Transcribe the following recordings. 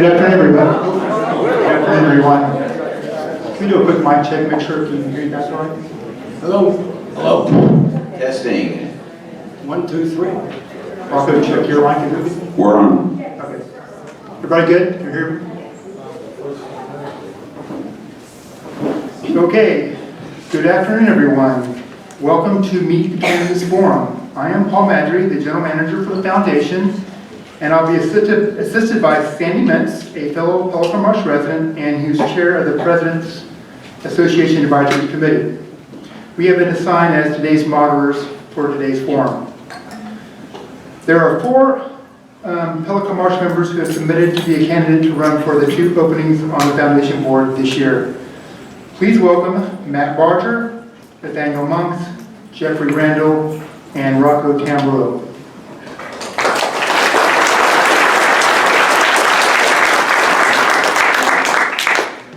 Good afternoon, everybody. Good afternoon, everyone. Can we do a quick mic check, make sure you can hear you guys all right? Hello. Hello. Testing. 1, 2, 3. Also, check your mic. Is it? We're on. Okay. Everybody good? Can you hear me? Okay. Good afternoon, everyone. Welcome to Meet the Candidates Forum. I am Paul Madry, the General Manager for the Foundation, and I'll be assisted by Sandy Mintz, a fellow Pelican Marsh resident and who's chair of the President's Association Advisory Committee. We have been assigned as today's moderators for today's forum. There are 4 Pelican Marsh members who have submitted to be a candidate to run for the 2 openings on the Foundation Board this year. Please welcome Matt Barger, Nathaniel Monks, Jeffrey Randall, and Rocco Tamburo.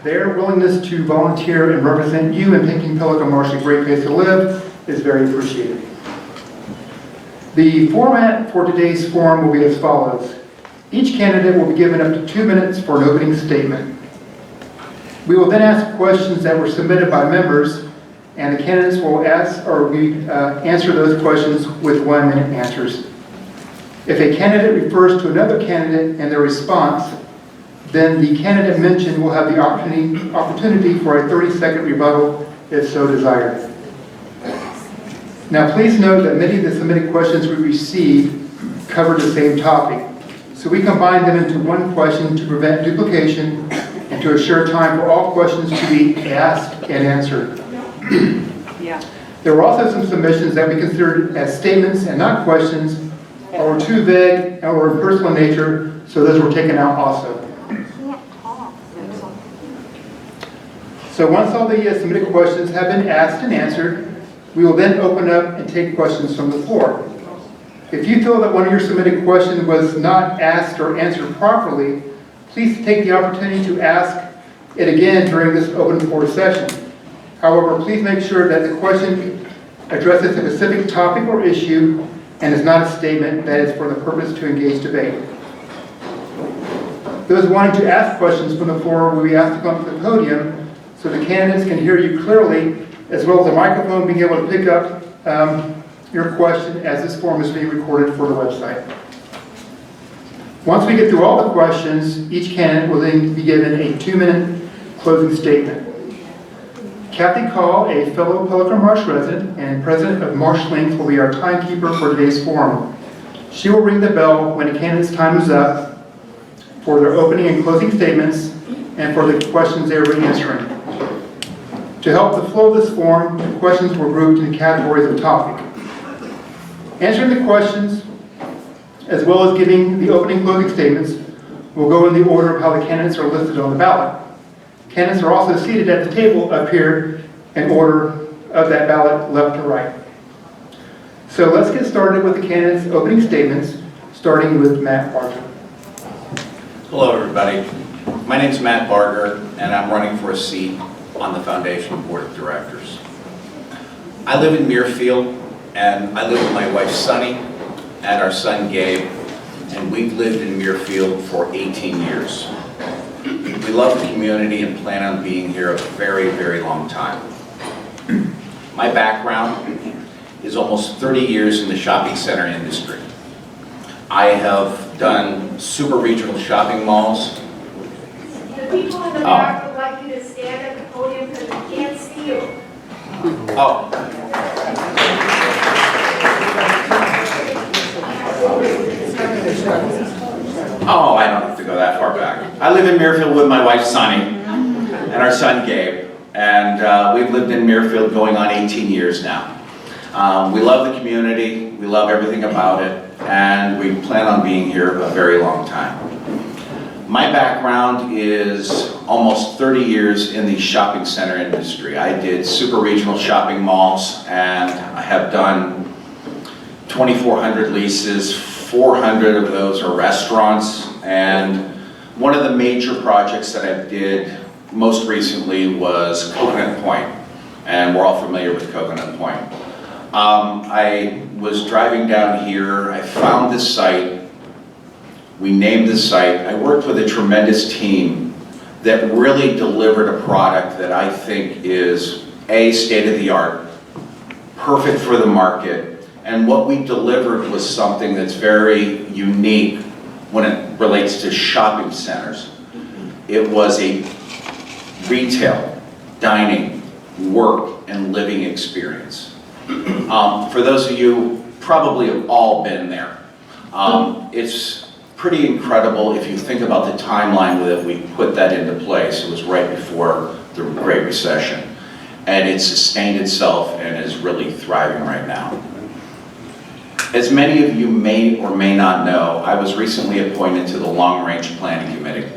Their willingness to volunteer and represent you in making Pelican Marsh a great place to live is very appreciated. The format for today's forum will be as follows. Each candidate will be given up to 2 minutes for an opening statement. We will then ask questions that were submitted by members, and the candidates will answer those questions with 1-minute answers. If a candidate refers to another candidate and their response, then the candidate mentioned will have the opportunity for a 30-second rebuttal if so desired. Now please note that many of the submitted questions we received cover the same topic, so we combined them into one question to prevent duplication and to assure time for all questions to be asked and answered. There were also some submissions that we considered as statements and not questions, or were too vague or were personal in nature, so those were taken out also. So once all the submitted questions have been asked and answered, we will then open up and take questions from the floor. If you feel that one of your submitted questions was not asked or answered properly, please take the opportunity to ask it again during this open floor session. However, please make sure that the question addresses a specific topic or issue and is not a statement that is for the purpose to engage debate. Those wanting to ask questions from the floor will be asked to come up to the podium so the candidates can hear you clearly, as well as a microphone being able to pick up your question as this forum is being recorded for the website. Once we get through all the questions, each candidate will then be given a 2-minute closing statement. Kathy Call, a fellow Pelican Marsh resident and president of Marsh Links, will be our timekeeper for today's forum. She will ring the bell when a candidate's time is up for their opening and closing statements and for the questions they are answering. To help the flow of this forum, the questions were grouped in categories of topic. Answering the questions, as well as giving the opening and closing statements, will go in the order of how the candidates are listed on the ballot. Candidates are also seated at the table up here in order of that ballot, left to right. So let's get started with the candidates' opening statements, starting with Matt Barger. Hello, everybody. My name is Matt Barger, and I'm running for a seat on the Foundation Board of Directors. I live in Muirfield, and I live with my wife, Sunny, and our son, Gabe, and we've lived in Muirfield for 18 years. We love the community and plan on being here a very, very long time. My background is almost 30 years in the shopping center industry. I have done super regional shopping malls. The people in the back would like you to stand at the podium because we can't see you. Oh, I don't have to go that far back. I live in Muirfield with my wife, Sunny, and our son, Gabe. And we've lived in Muirfield going on 18 years now. We love the community, we love everything about it, and we plan on being here a very long time. My background is almost 30 years in the shopping center industry. I did super regional shopping malls, and I have done 2,400 leases, 400 of those are restaurants, and one of the major projects that I did most recently was Coconut Point, and we're all familiar with Coconut Point. I was driving down here, I found this site We named the site. I worked with a tremendous team that really delivered a product that I think is state-of-the-art, perfect for the market, and what we delivered was something that's very unique when it relates to shopping centers. It was a retail, dining, work, and living experience. For those of you, probably have all been there. It's pretty incredible if you think about the timeline that we put that into place. It was right before the Great Recession. And it sustained itself and is really thriving right now. As many of you may or may not know, I was recently appointed to the Long Range Planning Committee.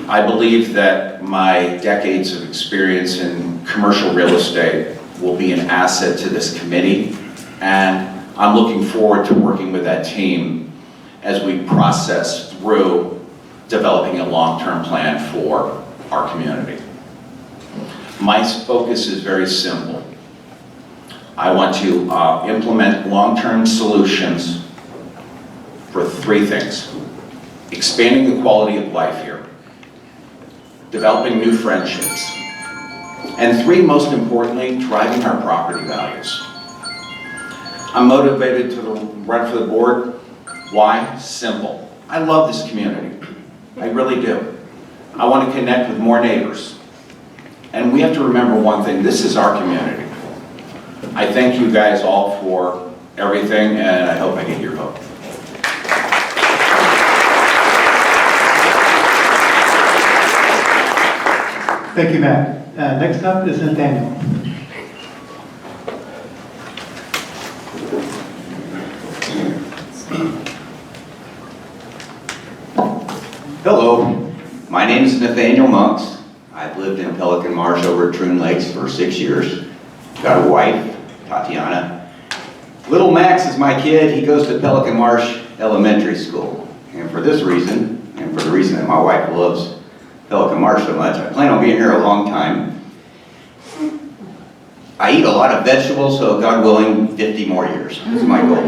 I believe that my decades of experience in commercial real estate will be an asset to this committee, and I'm looking forward to working with that team as we process through developing a long-term plan for our community. My focus is very simple. I want to implement long-term solutions for three things: expanding the quality of life here, developing new friendships, and three, most importantly, driving our property values. I'm motivated to run for the board. Why? Simple. I love this community. I really do. I want to connect with more neighbors. And we have to remember one thing, this is our community. I thank you guys all for everything, and I hope I get your vote. Thank you, Matt. Next up is Nathaniel. Hello, my name is Nathaniel Monks. I've lived in Pelican Marsh over at Troon Lakes for 6 years. Got a wife, Tatiana. Little Max is my kid. He goes to Pelican Marsh Elementary School. And for this reason, and for the reason that my wife loves Pelican Marsh so much, I plan on being here a long time. I eat a lot of vegetables, so God willing, 50 more years is my goal.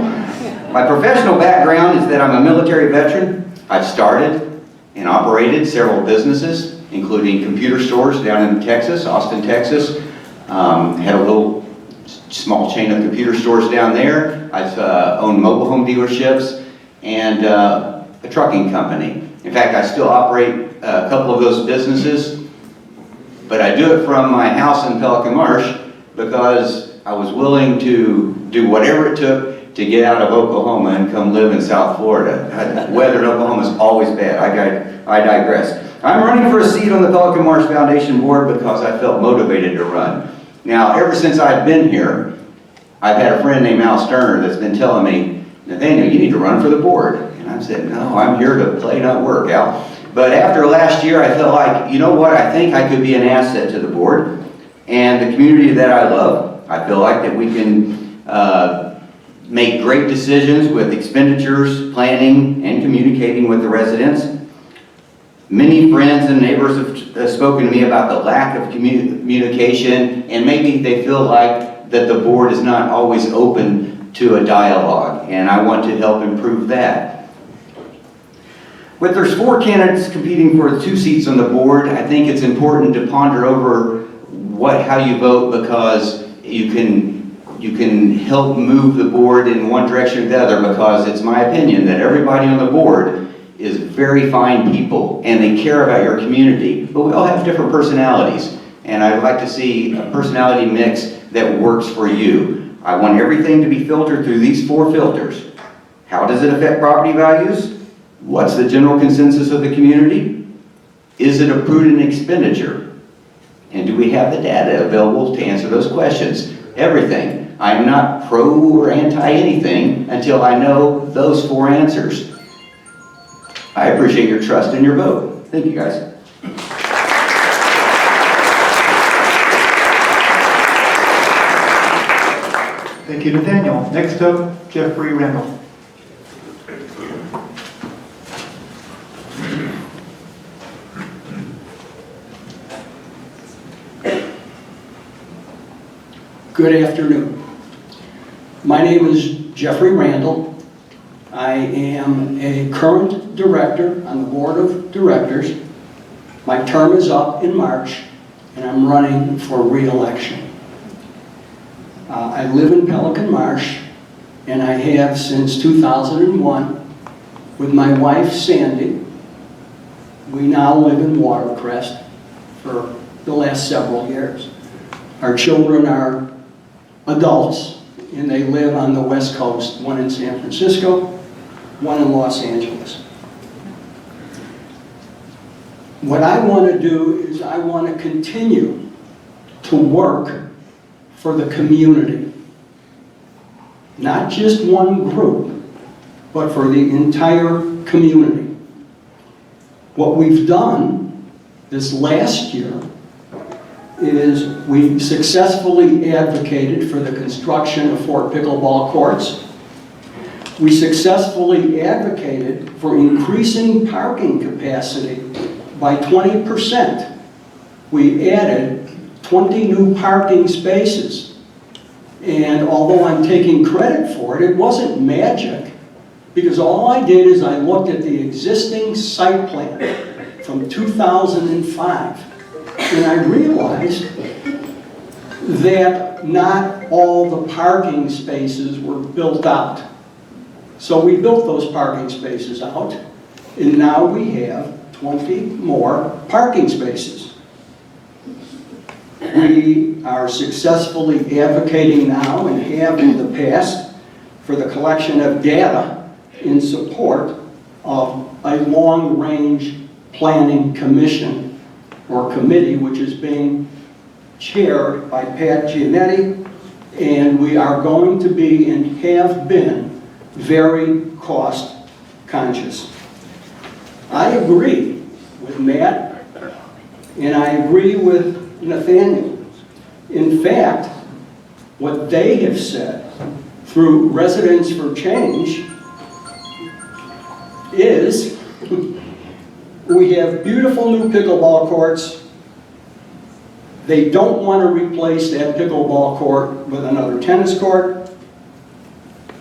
My professional background is that I'm a military veteran. I've started and operated several businesses, including computer stores down in Texas, Austin, Texas. Had a little small chain of computer stores down there. I've owned mobile home dealerships and a trucking company. In fact, I still operate a couple of those businesses, but I do it from my house in Pelican Marsh because I was willing to do whatever it took to get out of Oklahoma and come live in South Florida. Weather in Oklahoma is always bad. I digress. I'm running for a seat on the Pelican Marsh Foundation board because I felt motivated to run. Now, ever since I've been here, I've had a friend named Al Sterner that's been telling me, Nathaniel, you need to run for the board. And I said, no, I'm here to play, not work, Al. But after last year, I felt like, you know what, I think I could be an asset to the board and the community that I love. I feel like that we can make great decisions with expenditures, planning, and communicating with the residents. Many friends and neighbors have spoken to me about the lack of communication, and maybe they feel like that the board is not always open to a dialogue, and I want to help improve that. But there's 4 candidates competing for 2 seats on the board. I think it's important to ponder over how you vote, because you can help move the board in one direction or the other, because it's my opinion that everybody on the board is very fine people and they care about your community, but we all have different personalities, and I'd like to see a personality mix that works for you. I want everything to be filtered through these 4 filters. How does it affect property values? What's the general consensus of the community? Is it a prudent expenditure? And do we have the data available to answer those questions? Everything. I'm not pro or anti anything until I know those 4 answers. I appreciate your trust and your vote. Thank you, guys. Thank you, Nathaniel. Next up, Jeffrey Randall. Good afternoon. My name is Jeffrey Randall. I am a current director on the board of directors. My term is up in March, and I'm running for re-election. I live in Pelican Marsh, and I have since 2001 with my wife, Sandy. We now live in Watercrest for the last several years. Our children are adults, and they live on the West Coast, one in San Francisco, one in Los Angeles. What I want to do is I want to continue to work for the community. Not just one group, but for the entire community. What we've done this last year is we successfully advocated for the construction of 4 pickleball courts. We successfully advocated for increasing parking capacity by 20%. We added 20 new parking spaces. And although I'm taking credit for it, it wasn't magic, because all I did is I looked at the existing site plan from 2005, and I realized that not all the parking spaces were built out. So we built those parking spaces out, and now we have 20 more parking spaces. We are successfully advocating now, and have in the past, for the collection of data in support of a long-range planning commission or committee, which is being chaired by Pat Giannetti, and we are going to be and have been very cost conscious. I agree with Matt, and I agree with Nathaniel. In fact, what they have said through Residents for Change is we have beautiful new pickleball courts. They don't want to replace that pickleball court with another tennis court.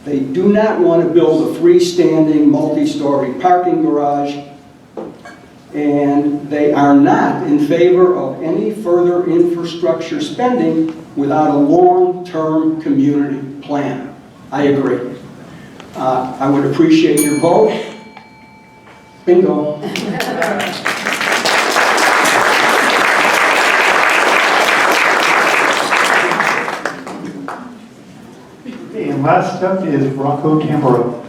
They do not want to build a freestanding multi-story parking garage. And they are not in favor of any further infrastructure spending without a long-term community plan. I agree. I would appreciate your vote. Bingo. And last up is Rocco Tamburo.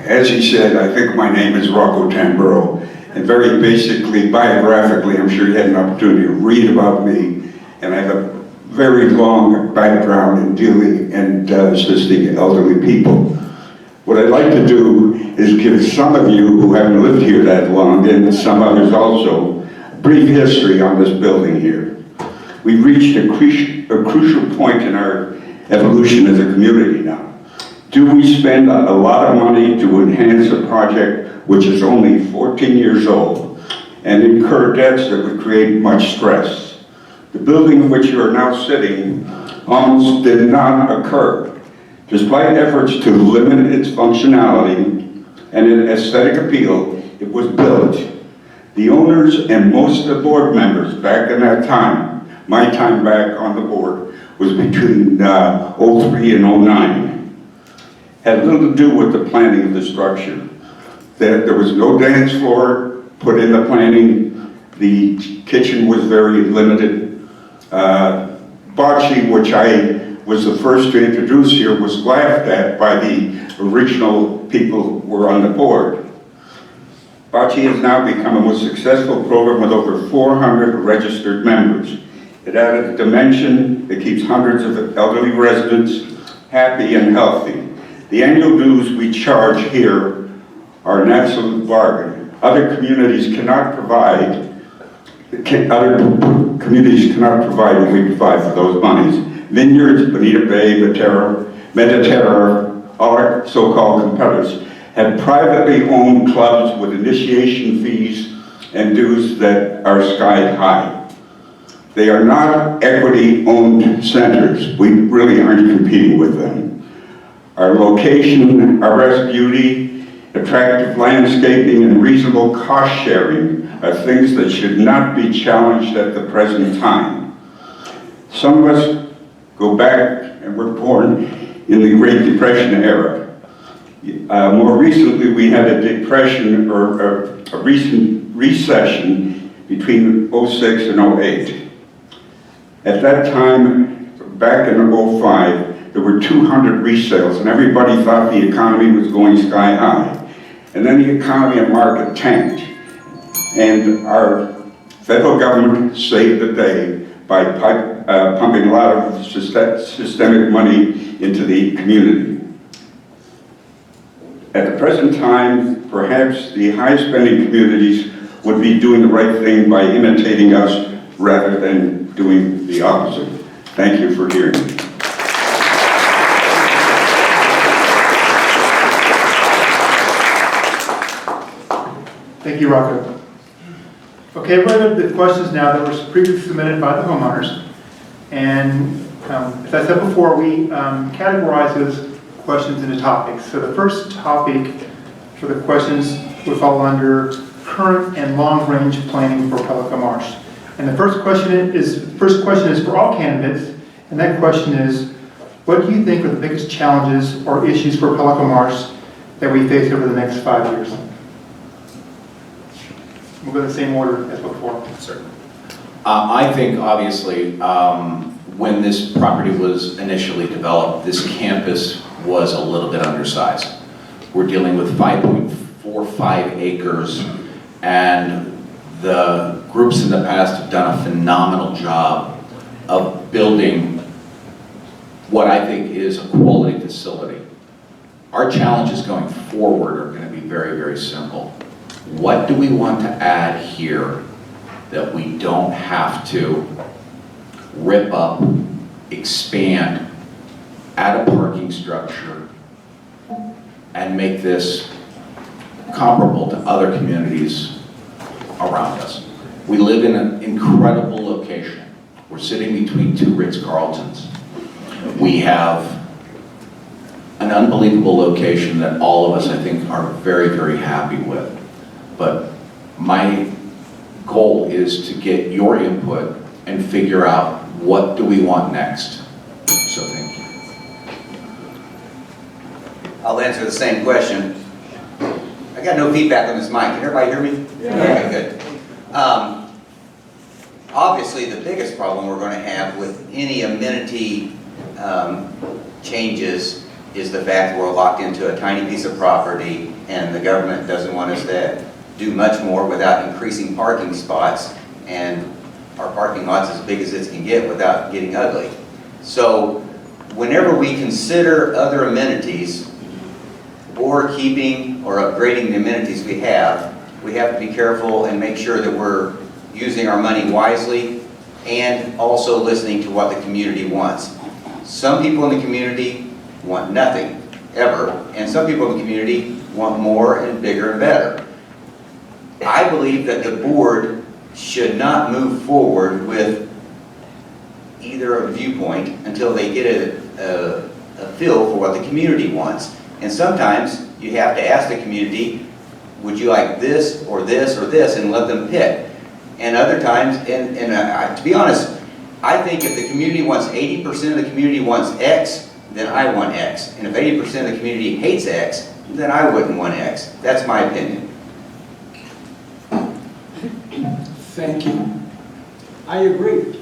As he said, I think my name is Rocco Tamburo, and very basically, biographically, I'm sure you had an opportunity to read about me, and I have a very long background in dealing and assisting elderly people. What I'd like to do is give some of you who haven't lived here that long, and some others also, a brief history on this building here. We've reached a crucial point in our evolution as a community now. Do we spend a lot of money to enhance a project which is only 14 years old and incur debts that would create much stress? The building in which you are now sitting almost did not occur. Despite efforts to limit its functionality and its aesthetic appeal, it was built. The owners and most of the board members back in that time, my time back on the board, was between 03 and 09. Had little to do with the planning of the structure. There was no dance floor put in the planning. The kitchen was very limited. Bocce, which I was the first to introduce here, was laughed at by the original people who were on the board. Bocce has now become a most successful program with over 400 registered members. It added a dimension that keeps hundreds of elderly residents happy and healthy. The annual dues we charge here are an absolute bargain. Other communities cannot provide what we provide for those monies. Vineyards, Bonita Bay, Mediterra, all our so-called competitors have privately owned clubs with initiation fees and dues that are sky high. They are not equity-owned centers. We really aren't competing with them. Our location, arrest beauty, attractive landscaping, and reasonable cost sharing are things that should not be challenged at the present time. Some of us go back and were born in the Great Depression era. More recently, we had a depression or a recent recession between 06 and 08. At that time, back in 05, there were 200 resales and everybody thought the economy was going sky high. And then the economy and market tanked. And our federal government saved the day by pumping a lot of systemic money into the community. At the present time, perhaps the high-spending communities would be doing the right thing by imitating us rather than doing the opposite. Thank you for hearing me. Thank you, Rocco. Okay, we're going to the questions now that were previously submitted by the homeowners. And as I said before, we categorize those questions into topics. So the first topic for the questions would fall under current and long-range planning for Pelican Marsh. And the first question is for all candidates, and that question is, what do you think are the biggest challenges or issues for Pelican Marsh that we face over the next 5 years? We'll go in the same order as before. Certainly. I think, obviously, when this property was initially developed, this campus was a little bit undersized. We're dealing with 5.45 acres, and the groups in the past have done a phenomenal job of building what I think is a quality facility. Our challenges going forward are going to be very, very simple. What do we want to add here that we don't have to rip up, expand, add a parking structure, and make this comparable to other communities around us? We live in an incredible location. We're sitting between two Ritz-Carltons. We have an unbelievable location that all of us, I think, are very, very happy with. But my goal is to get your input and figure out what do we want next. So thank you. I'll answer the same question. I got no feedback on this mic. Can everybody hear me? Yeah. Okay, good. Obviously, the biggest problem we're going to have with any amenity changes is the fact that we're locked into a tiny piece of property and the government doesn't want us to do much more without increasing parking spots, and our parking lot's as big as it can get without getting ugly. So whenever we consider other amenities or keeping or upgrading the amenities we have to be careful and make sure that we're using our money wisely and also listening to what the community wants. Some people in the community want nothing, ever, and some people in the community want more and bigger and better. I believe that the board should not move forward with either a viewpoint until they get a feel for what the community wants. And sometimes you have to ask the community, would you like this or this or this, and let them pick. And other times, to be honest, I think if the community wants 80% of the community wants X, then I want X. And if 80% of the community hates X, then I wouldn't want X. That's my opinion. Thank you. I agree.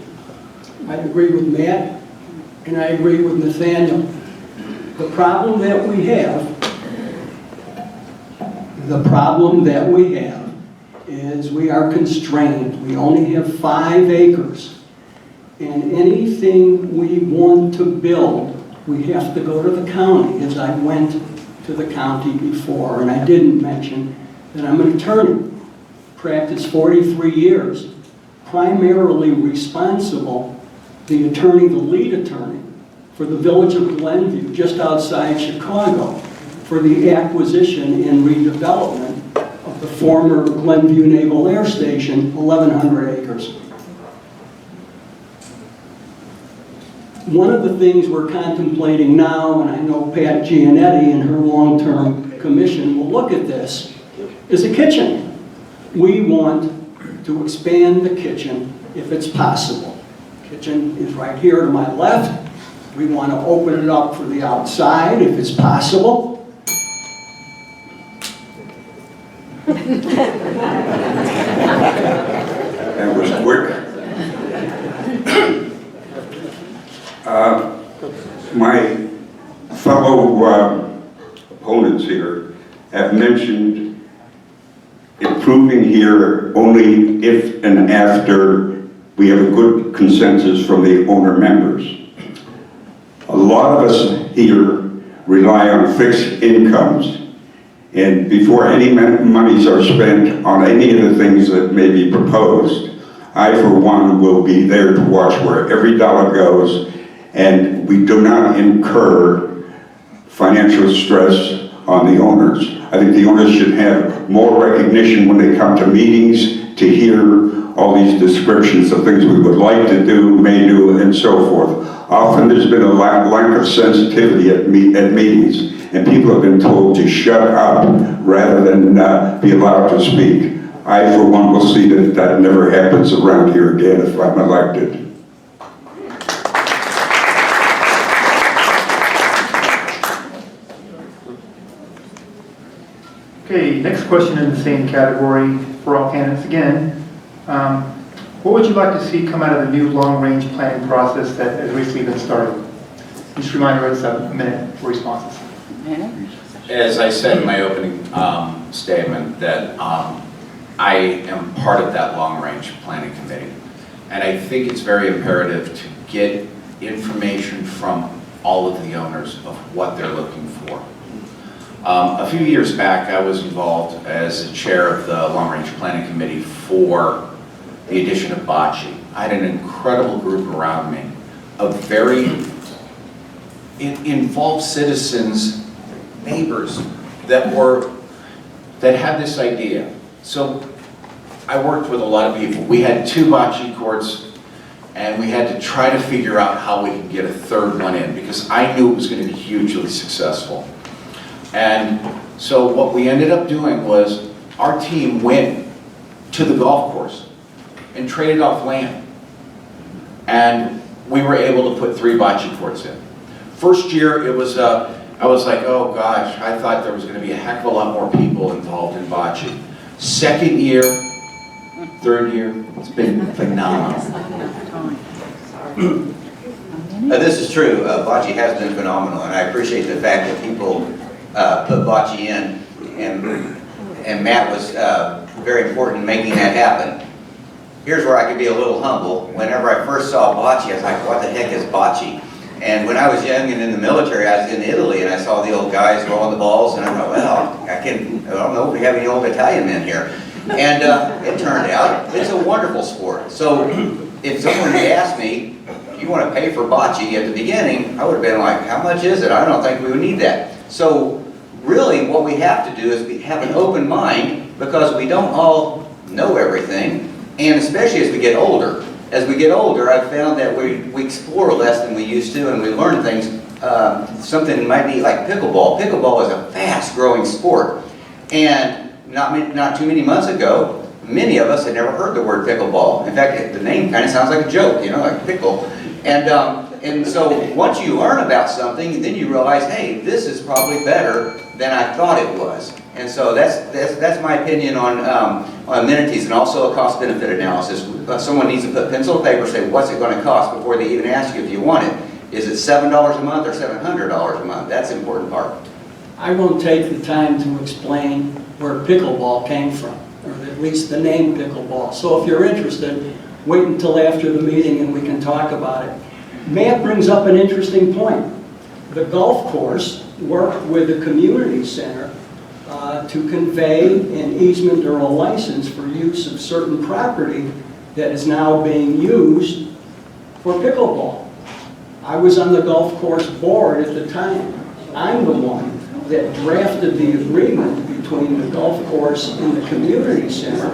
I agree with Matt, and I agree with Nathaniel. The problem that we have is we are constrained. We only have 5 acres. And anything we want to build, we have to go to the county, as I went to the county before. And I didn't mention that I'm an attorney. Practiced 43 years, primarily responsible, the lead attorney for the village of Glenview, just outside Chicago. for the acquisition and redevelopment of the former Glenview Naval Air Station, 1,100 acres. One of the things we're contemplating now, and I know Pat Gianetti and her long-term commission will look at this, is a kitchen. We want to expand the kitchen if it's possible. Kitchen is right here to my left. We want to open it up for the outside if it's possible. That was quick. My fellow opponents here have mentioned improving here only if and after we have a good consensus from the owner members. A lot of us here rely on fixed incomes, and before any monies are spent on any of the things that may be proposed, I, for one, will be there to watch where every dollar goes, and we do not incur financial stress on the owners. I think the owners should have more recognition when they come to meetings to hear all these descriptions of things we would like to do, may do, and so forth. Often there's been a lack of sensitivity at meetings, and people have been told to shut up rather than be allowed to speak. I, for one, will see that that never happens around here again if I'm elected. Okay, next question in the same category for all candidates again. What would you like to see come out of the new long-range planning process that has recently been started? Just a reminder, it's a minute for responses. As I said in my opening statement, that I am part of that long-range planning committee. And I think it's very imperative to get information from all of the owners of what they're looking for. A few years back, I was involved as the chair of the long-range planning committee for the addition of bocce. I had an incredible group around me of very involved citizens, neighbors that had this idea. So I worked with a lot of people. We had 2 bocce courts, and we had to try to figure out how we could get a 3rd one in, because I knew it was going to be hugely successful. And so what we ended up doing was our team went to the golf course and traded off land. And we were able to put 3 bocce courts in. First year, it was, I was like, oh gosh, I thought there was going to be a heck of a lot more people involved in bocce. Second year, 3rd year, it's been phenomenal. This is true. Bocce has been phenomenal, and I appreciate the fact that people put bocce in, and Matt was very important in making that happen. Here's where I could be a little humble. Whenever I first saw bocce, I was like, what the heck is bocce? And when I was young and in the military, I was in Italy, and I saw the old guys rolling the balls, and I thought, well, I don't know if we have any old Italian men here. And it turned out it's a wonderful sport. So if someone had asked me, do you want to pay for bocce at the beginning, I would have been like, how much is it? I don't think we would need that. So really what we have to do is have an open mind, because we don't all know everything, and especially as we get older. As we get older, I've found that we explore less than we used to, and we learn things. Something might be like pickleball. Pickleball is a fast-growing sport, and not too many months ago, many of us had never heard the word pickleball. In fact, the name kind of sounds like a joke, you know, like pickle. And so once you learn about something, then you realize, hey, this is probably better than I thought it was. And so that's my opinion on amenities, and also a cost-benefit analysis. Someone needs to put pencil to paper, say, what's it going to cost before they even ask you if you want it. Is it $7 a month or $700 a month? That's the important part. I won't take the time to explain where pickleball came from, or at least the name pickleball. So if you're interested, wait until after the meeting and we can talk about it. Matt brings up an interesting point. The golf course worked with the community center to convey an easement or a license for use of certain property that is now being used for pickleball. I was on the golf course board at the time. I'm the one that drafted the agreement between the golf course and the community center.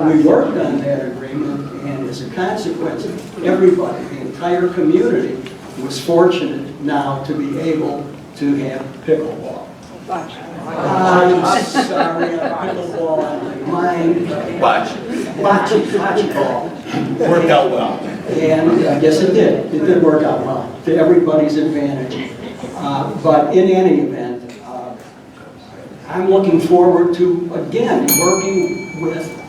We worked on that agreement, and as a consequence, everybody, the entire community, was fortunate now to be able to have pickleball. I'm sorry, pickleball on my mind. Bocce ball. Worked out well. And yes, it did. It did work out well, to everybody's advantage. But in any event, I'm looking forward to, again, working with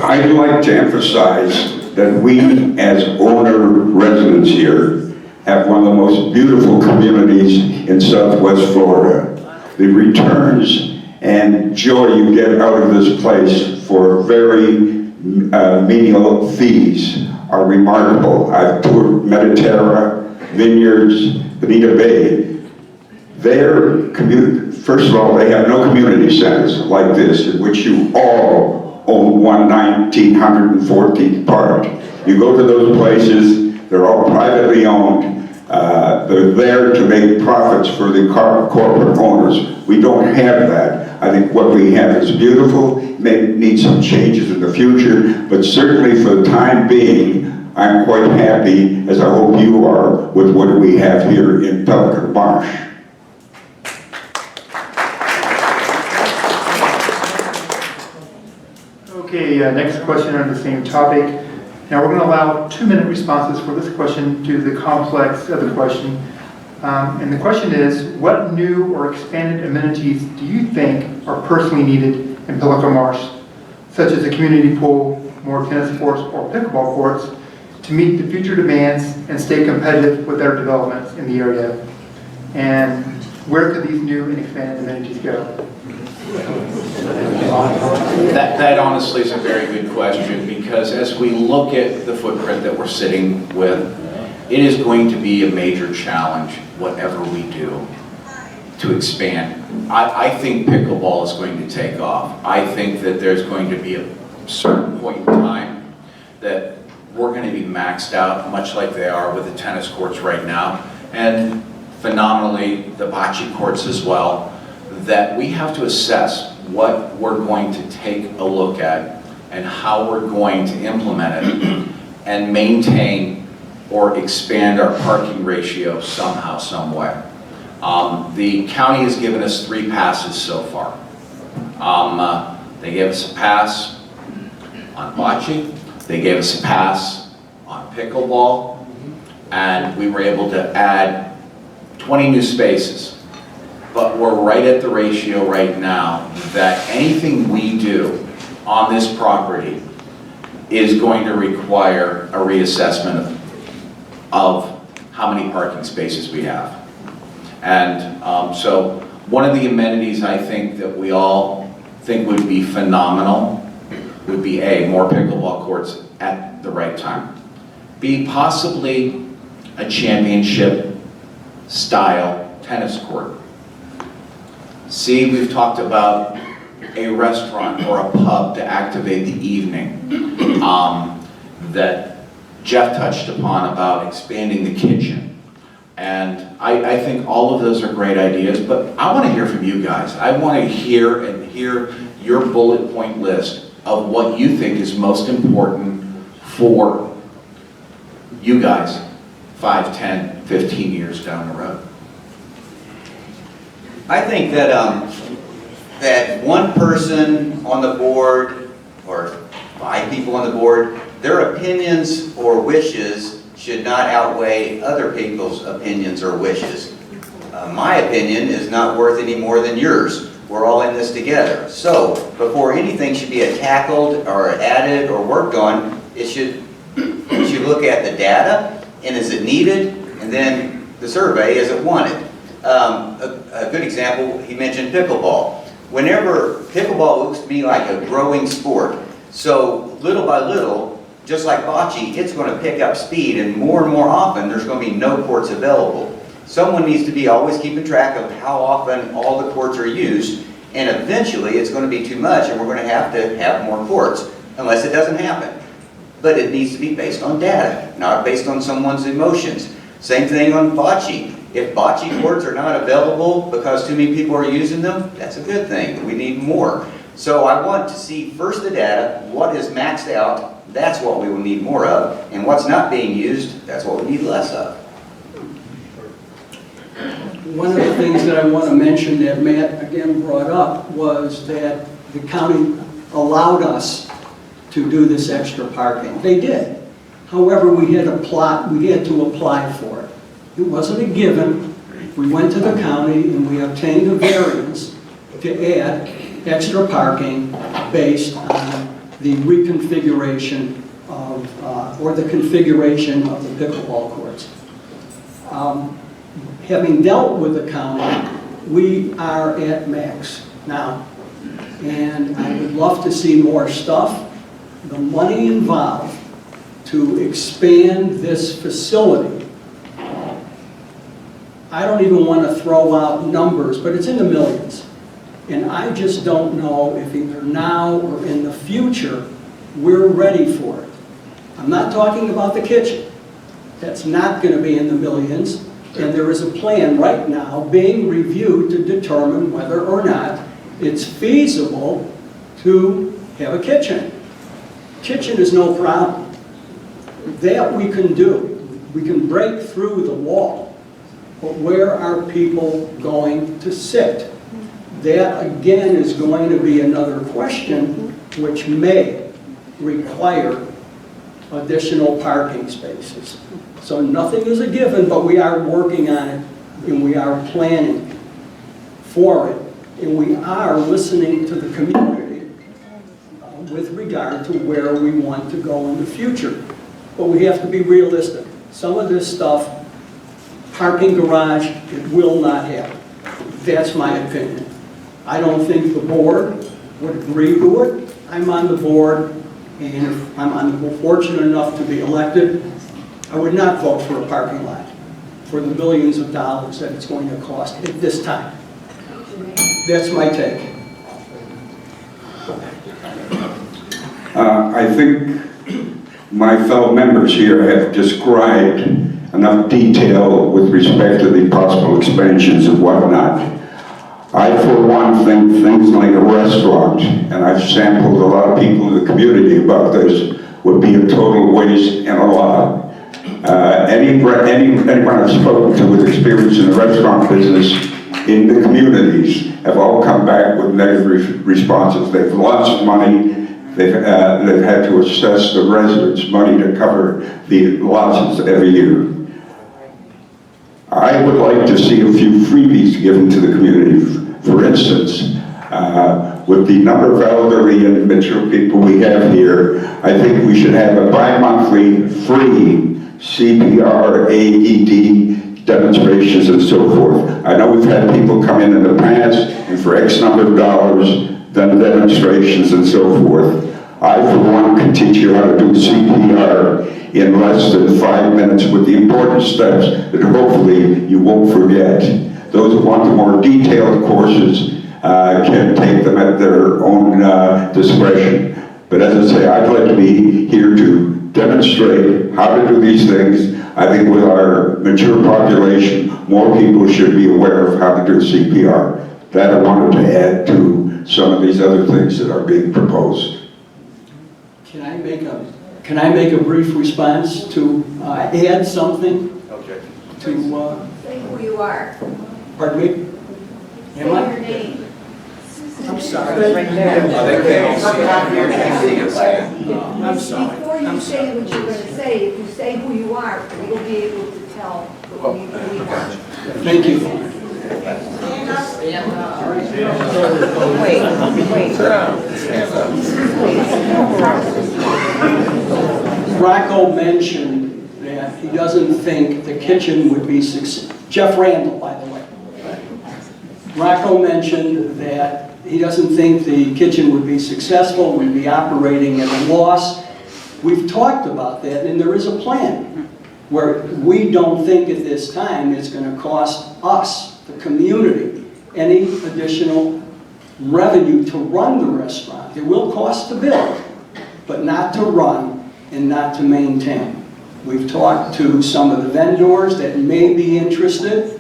I'd like to emphasize that we, as owner residents here, have one of the most beautiful communities in Southwest Florida. The returns and joy you get out of this place for very menial fees are remarkable. I've toured Mediterra, Vineyards, Bonita Bay. First of all, they have no community centers like this in which you all own 1914th Park. You go to those places, they're all privately owned. They're there to make profits for the corporate owners. We don't have that. I think what we have is beautiful, may need some changes in the future, but certainly for the time being, I'm quite happy, as I hope you are, with what we have here in Pelican Marsh. Okay, next question on the same topic. Now we're going to allow 2-minute responses for this question due to the complex of the question. And the question is, what new or expanded amenities do you think are personally needed in Pelican Marsh, such as a community pool, more tennis courts, or pickleball courts, to meet the future demands and stay competitive with their developments in the area? And where could these new and expanded amenities go? That honestly is a very good question, because as we look at the footprint that we're sitting with, it is going to be a major challenge, whatever we do, to expand. I think pickleball is going to take off. I think that there's going to be a certain point in time that we're going to be maxed out, much like they are with the tennis courts right now, and phenomenally the bocce courts as well, that we have to assess what we're going to take a look at and how we're going to implement it and maintain or expand our parking ratio somehow, some way. The county has given us 3 passes so far. They gave us a pass on bocce, they gave us a pass on pickleball, and we were able to add 20 new spaces. But we're right at the ratio right now that anything we do on this property is going to require a reassessment of how many parking spaces we have. And so one of the amenities I think that we all think would be phenomenal would be A, more pickleball courts at the right time. B, possibly a championship style tennis court. C, we've talked about a restaurant or a pub to activate the evening that Jeff touched upon about expanding the kitchen. And I think all of those are great ideas, but I want to hear from you guys. I want to hear your bullet point list of what you think is most important for you guys 5, 10, 15 years down the road. I think that that one person on the board, or 5 people on the board, their opinions or wishes should not outweigh other people's opinions or wishes. My opinion is not worth any more than yours. We're all in this together. So before anything should be tackled or added or worked on, you should look at the data, and is it needed, and then the survey, is it wanted. A good example, he mentioned pickleball. Whenever pickleball looks to me like a growing sport, so little by little, just like bocce, it's going to pick up speed, and more often there's going to be no courts available. Someone needs to be always keeping track of how often all the courts are used, and eventually it's going to be too much, and we're going to have more courts, unless it doesn't happen. but it needs to be based on data, not based on someone's emotions. Same thing on bocce. If bocce courts are not available because too many people are using them, that's a good thing. We need more. So I want to see first the data, what is maxed out, that's what we will need more of, and what's not being used, that's what we need less of. One of the things that I want to mention that Matt again brought up was that the county allowed us to do this extra parking. They did. However, we had to apply for it. It wasn't a given. We went to the county and we obtained a variance to add extra parking based on the reconfiguration of, or the configuration of the pickleball courts. Having dealt with the county, we are at max now. And I would love to see more stuff. The money involved to expand this facility, I don't even want to throw out numbers, but it's in the millions. And I just don't know if either now or in the future, we're ready for it. I'm not talking about the kitchen. That's not going to be in the millions. And there is a plan right now being reviewed to determine whether or not it's feasible to have a kitchen. Kitchen is no problem. That we can do. We can break through the wall. But where are people going to sit? That again is going to be another question which may require additional parking spaces. So nothing is a given, but we are working on it and we are planning for it. And we are listening to the community with regard to where we want to go in the future. But we have to be realistic. Some of this stuff, parking garage, it will not happen. That's my opinion. I don't think the board would agree to it. I'm on the board, and if I'm fortunate enough to be elected, I would not vote for a parking lot for the millions of dollars that it's going to cost at this time. That's my take. I think my fellow members here have described enough detail with respect to the possible expansions and whatnot. I, for one, think things like a restaurant, and I've sampled a lot of people in the community about this, would be a total waste and a lie. Anyone I've spoken to with experience in the restaurant business in the communities have all come back with negative responses. They've lost money. They've had to assess the residents' money to cover the losses every year. I would like to see a few freebies given to the community. For instance, with the number of elderly and mature people we have here, I think we should have a bi-monthly free CPR, AED demonstrations and so forth. I know we've had people come in the past and for X number of dollars done demonstrations and so forth. I, for one, can teach you how to do CPR in less than 5 minutes with the important steps that hopefully you won't forget. Those who want the more detailed courses can take them at their own discretion. But as I say, I'd like to be here to demonstrate how to do these things. I think with our mature population, more people should be aware of how to do CPR. That I wanted to add to some of these other things that are being proposed. Can I make a brief response to add something Okay. to, Say who you are. pardon me? Say Am I? your name. I'm sorry. They can't see us. I'm sorry. Before you say what you're going to say, if you say who you are, you'll be able to tell who you are. Thank you. Rocco mentioned that he doesn't think the kitchen would be successful. Jeff Randall, by the way. Rocco mentioned that he doesn't think the kitchen would be successful, would be operating at a loss. We've talked about that, and there is a plan where we don't think at this time it's going to cost us, the community, any additional revenue to run the restaurant. It will cost to build, but not to run. and not to maintain. We've talked to some of the vendors that may be interested.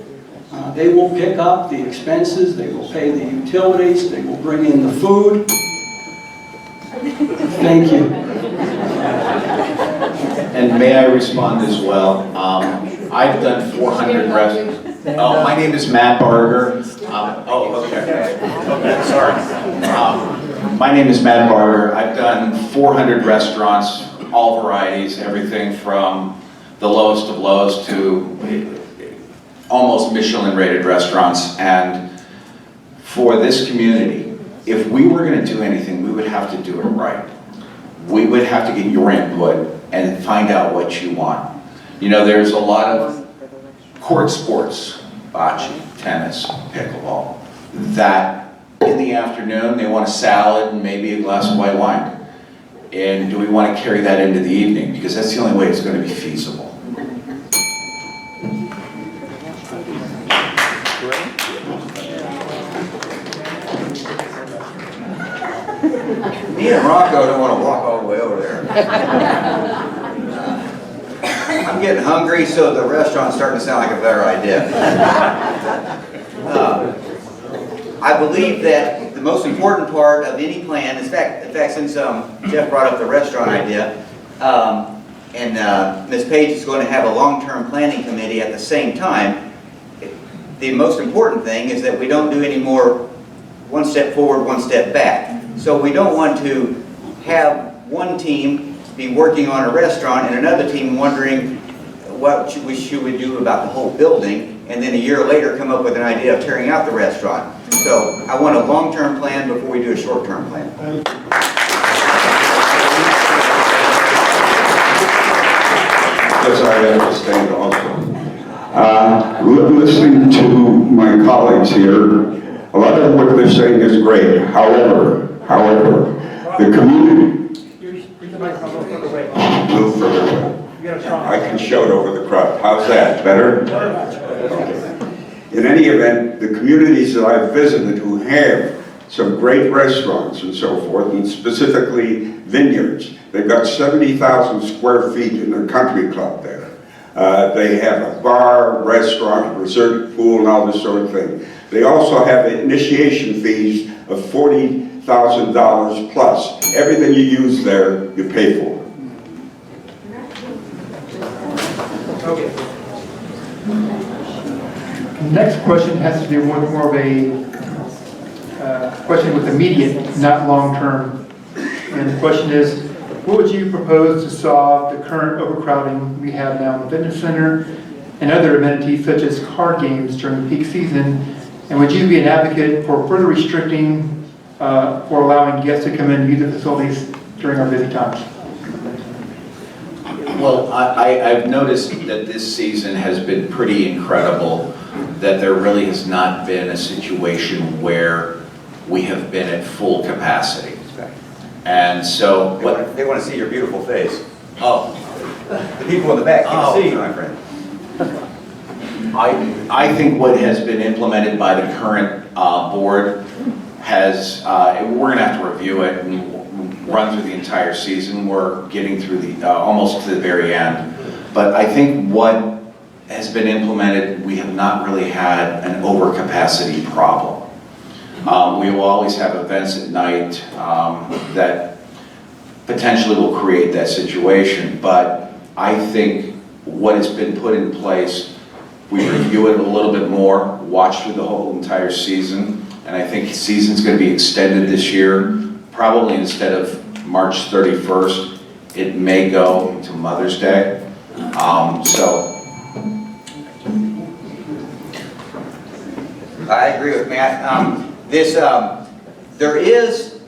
They will pick up the expenses, they will pay the utilities, they will bring in the food. Thank you. And may I respond as well? I've done 400 restaurants. Oh, my name is Matt Barger. Okay, sorry. My name is Matt Barger. I've done 400 restaurants, all varieties, everything from the lowest of lows to almost Michelin-rated restaurants. And for this community, if we were going to do anything, we would have to do it right. We would have to get your input and find out what you want. You know, there's a lot of court sports, bocce, tennis, pickleball, that in the afternoon they want a salad and maybe a glass of white wine. And do we want to carry that into the evening? Because that's the only way it's going to be feasible. Me and Rocco don't want to walk all the way over there. I'm getting hungry, so the restaurant's starting to sound like a better idea. I believe that the most important part of any plan, in fact, since Jeff brought up the restaurant idea, and Ms. Page is going to have a long-term planning committee at the same time, the most important thing is that we don't do any more one step forward, one step back. So we don't want to have one team be working on a restaurant and another team wondering what should we do about the whole building, and then a year later come up with an idea of tearing out the restaurant. So I want a long-term plan before we do a short-term plan. Yes, I understand also. Listening to my colleagues here, a lot of what they're saying is great. However, the community... Move further away. I can shout over the crowd. How's that? Better? Okay. In any event, the communities that I've visited who have some great restaurants and so forth, and specifically vineyards, they've got 70,000 square feet in their country club there. They have a bar, restaurant, resort pool, and all this sort of thing. They also have initiation fees of $40,000 plus. Everything you use there, you pay for. Okay. Next question has to do with more of a question with immediate, not long-term. And the question is, what would you propose to solve the current overcrowding we have now in the fitness center and other amenities such as card games during peak season? And would you be an advocate for further restricting or allowing guests to come in and use the facilities during our busy times? Well, I've noticed that this season has been pretty incredible, that there really has not been a situation where we have been at full capacity. And so... They want to see your beautiful face. Oh. The people in the back can't see you, my friend. I think what has been implemented by the current board has, we're going to have to review it and run through the entire season. We're getting through the almost to the very end. But I think what has been implemented, we have not really had an overcapacity problem. We will always have events at night that potentially will create that situation. But I think what has been put in place, we review it a little bit more, watch through the whole entire season, and I think the season's going to be extended this year. Probably instead of March 31st, it may go into Mother's Day. I agree with Matt. There is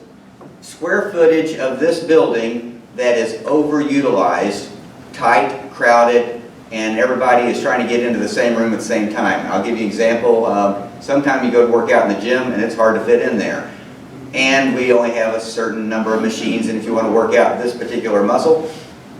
square footage of this building that is overutilized, tight, crowded, and everybody is trying to get into the same room at the same time. I'll give you an example. Sometimes you go to work out in the gym and it's hard to fit in there. And we only have a certain number of machines, and if you want to work out this particular muscle,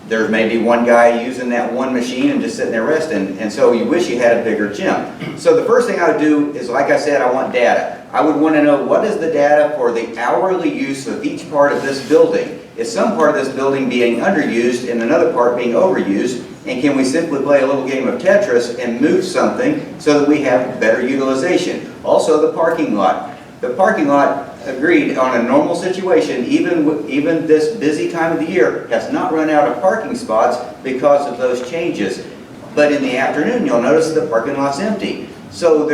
there may be one guy using that one machine and just sitting there resting, and so you wish you had a bigger gym. So the first thing I would do is, like I said, I want data. I would want to know what is the data for the hourly use of each part of this building. is some part of this building being underused and another part being overused? And can we simply play a little game of Tetris and move something so that we have better utilization? Also, the parking lot. The parking lot, agreed, on a normal situation, even this busy time of the year, has not run out of parking spots because of those changes. But in the afternoon, you'll notice the parking lot's empty. So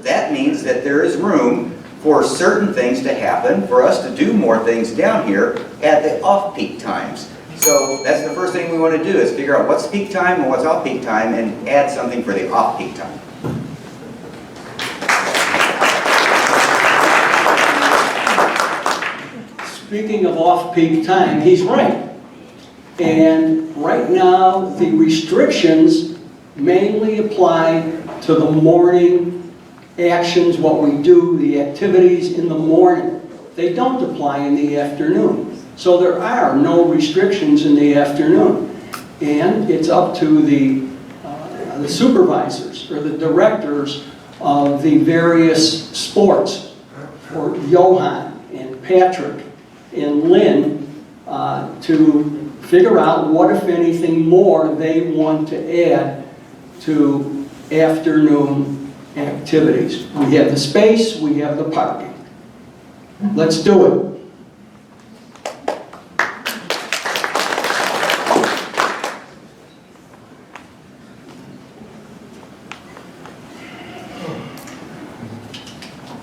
that means that there is room for certain things to happen, for us to do more things down here at the off-peak times. So that's the first thing we want to do, is figure out what's peak time and what's off-peak time and add something for the off-peak time. Speaking of off-peak time, he's right. And right now, the restrictions mainly apply to the morning actions, what we do, the activities in the morning. They don't apply in the afternoon. So there are no restrictions in the afternoon. And it's up to the supervisors or the directors of the various sports, for Johan and Patrick and Lynn, to figure out what, if anything, more they want to add to afternoon activities. We have the space, we have the parking. Let's do it.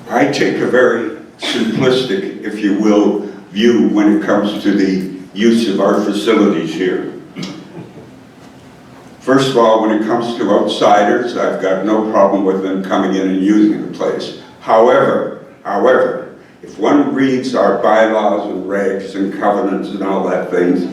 I take a very simplistic, if you will, view when it comes to the use of our facilities here. First of all, when it comes to outsiders, I've got no problem with them coming in and using the place. However, if one reads our bylaws and regs and covenants and all that things,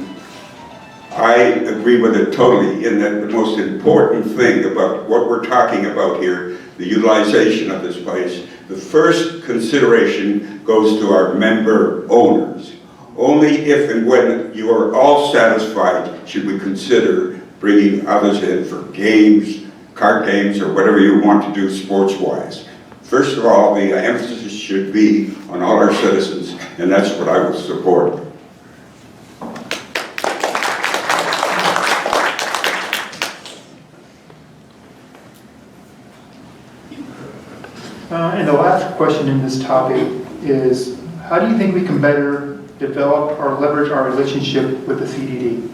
I agree with it totally, in that the most important thing about what we're talking about here, the utilization of this place, the first consideration goes to our member owners. Only if and when you are all satisfied should we consider bringing others in for games, card games, or whatever you want to do sports-wise. First of all, the emphasis should be on all our citizens, and that's what I will support. And the last question in this topic is, how do you think we can better develop or leverage our relationship with the CDD?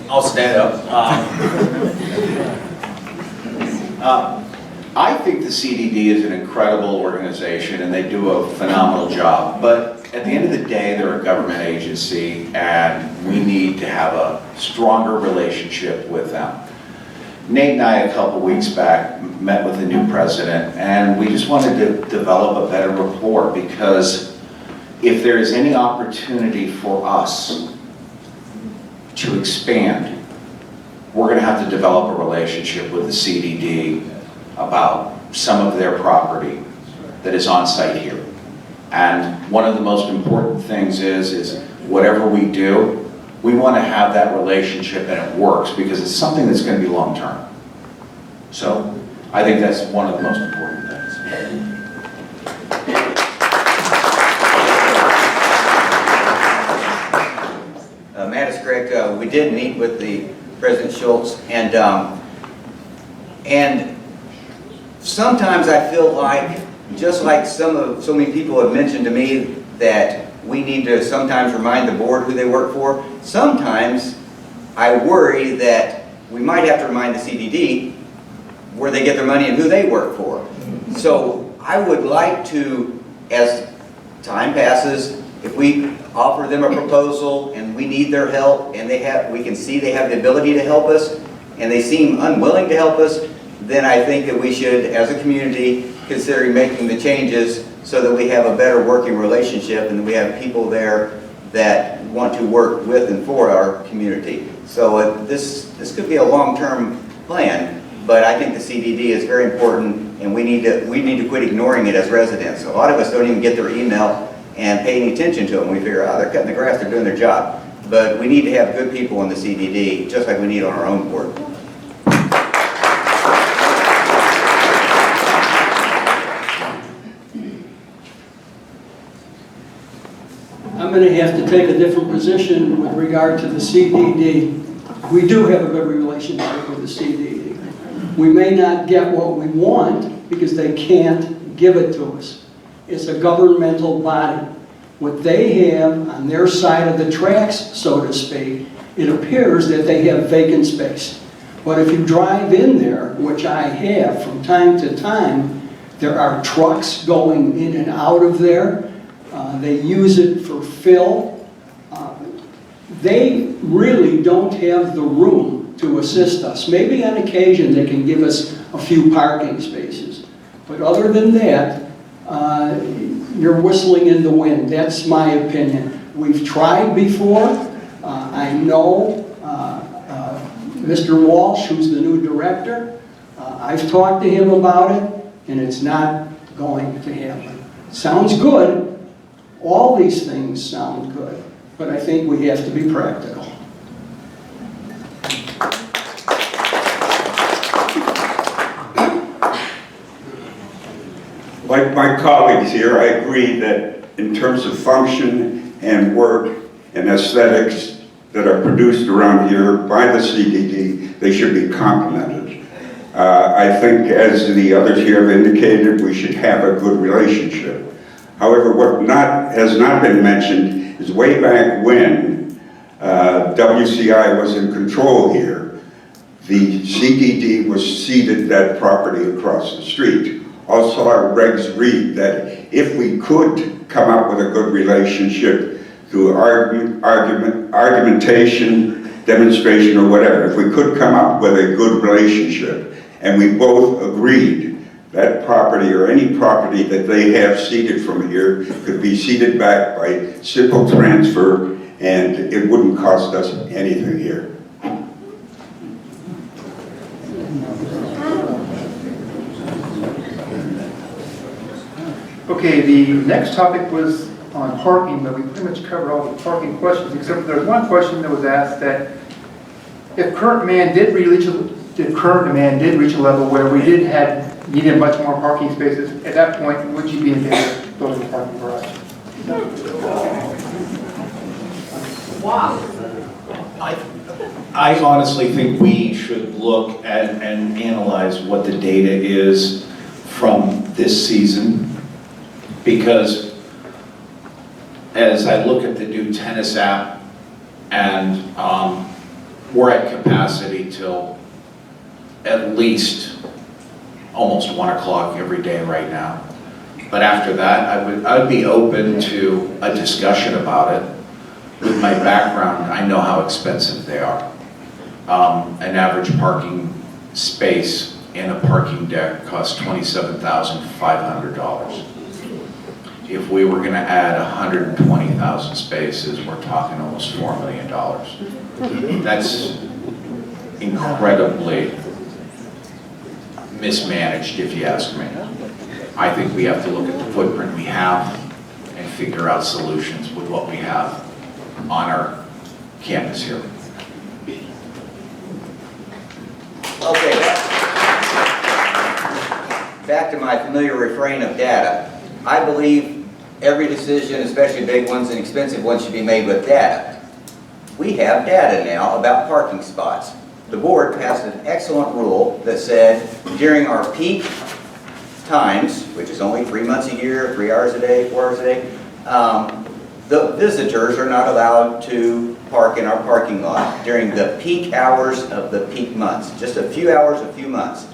I'll stand up. I think the CDD is an incredible organization and they do a phenomenal job. But at the end of the day, they're a government agency and we need to have a stronger relationship with them. Nate and I, a couple weeks back, met with the new president and we just wanted to develop a better rapport, because if there is any opportunity for us to expand, we're going to have to develop a relationship with the CDD about some of their property that is on site here. And one of the most important things is whatever we do, we want to have that relationship and it works, because it's something that's going to be long term. So I think that's one of the most important things. Matt is correct. We did meet with the President Schultz, and sometimes I feel like, just like so many people have mentioned to me, that we need to sometimes remind the board who they work for. Sometimes I worry that we might have to remind the CDD where they get their money and who they work for. So I would like to, as time passes, if we offer them a proposal and we need their help and we can see they have the ability to help us and they seem unwilling to help us, then I think that we should, as a community, consider making the changes so that we have a better working relationship and we have people there that want to work with and for our community. So this could be a long-term plan, but I think the CDD is very important and we need to quit ignoring it as residents. A lot of us don't even get their email and pay any attention to them. We figure, oh, they're cutting the grass, they're doing their job. But we need to have good people in the CDD, just like we need on our own board. going to have to take a different position with regard to the CDD. We do have a good relationship with the CDD. We may not get what we want because they can't give it to us. It's a governmental body. What they have on their side of the tracks, so to speak, it appears that they have vacant space. But if you drive in there, which I have from time to time, there are trucks going in and out of there. They use it for fill. They really don't have the room to assist us. Maybe on occasion they can give us a few parking spaces. But other than that, you're whistling in the wind. That's my opinion. We've tried before. I know Mr. Walsh, who's the new director. I've talked to him about it, and it's not going to happen. Sounds good. All these things sound good, but I think we have to be practical. Like my colleagues here, I agree that in terms of function and work and aesthetics that are produced around here by the CDD, they should be complimented. I think, as the others here have indicated, we should have a good relationship. However, what has not been mentioned is way back when WCI was in control here, the CDD was ceded that property across the street. Also, our regs read that if we could come up with a good relationship through argumentation, demonstration, or whatever, if we could come up with a good relationship, and we both agreed that property or any property that they have ceded from here could be ceded back by simple transfer, and it wouldn't cost us anything here. Okay, the next topic was on parking, but we pretty much covered all the parking questions, except there's one question that was asked that if current demand did reach a level where we needed much more parking spaces, at that point, would you be in favor of building a parking garage? I honestly think we should look at and analyze what the data is from this season, because as I look at the new tennis app, and we're at capacity till at least almost 1 o'clock every day right now. But after that, I'd be open to a discussion about it. With my background, I know how expensive they are. An average parking space in a parking deck costs $27,500. If we were going to add 120,000 spaces, we're talking almost $4 million. That's incredibly mismanaged, if you ask me. I think we have to look at the footprint we have and figure out solutions with what we have on our campus here. Okay, back to my familiar refrain of data. I believe every decision, especially big ones and expensive ones, should be made with data. We have data now about parking spots. The board passed an excellent rule that said during our peak times, which is only 3 months a year, 3 hours a day, 4 hours a day, the visitors are not allowed to park in our parking lot during the peak hours of the peak months. Just a few hours, a few months.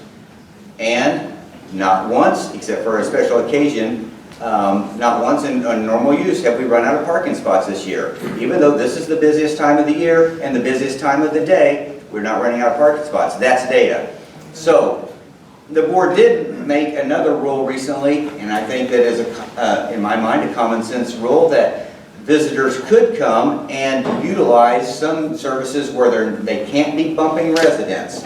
And not once, except for a special occasion, not once in normal use have we run out of parking spots this year. Even though this is the busiest time of the year and the busiest time of the day, we're not running out of parking spots. That's data. So, the board did make another rule recently, and I think that is, in my mind, a common sense rule that visitors could come and utilize some services where they can't be bumping residents.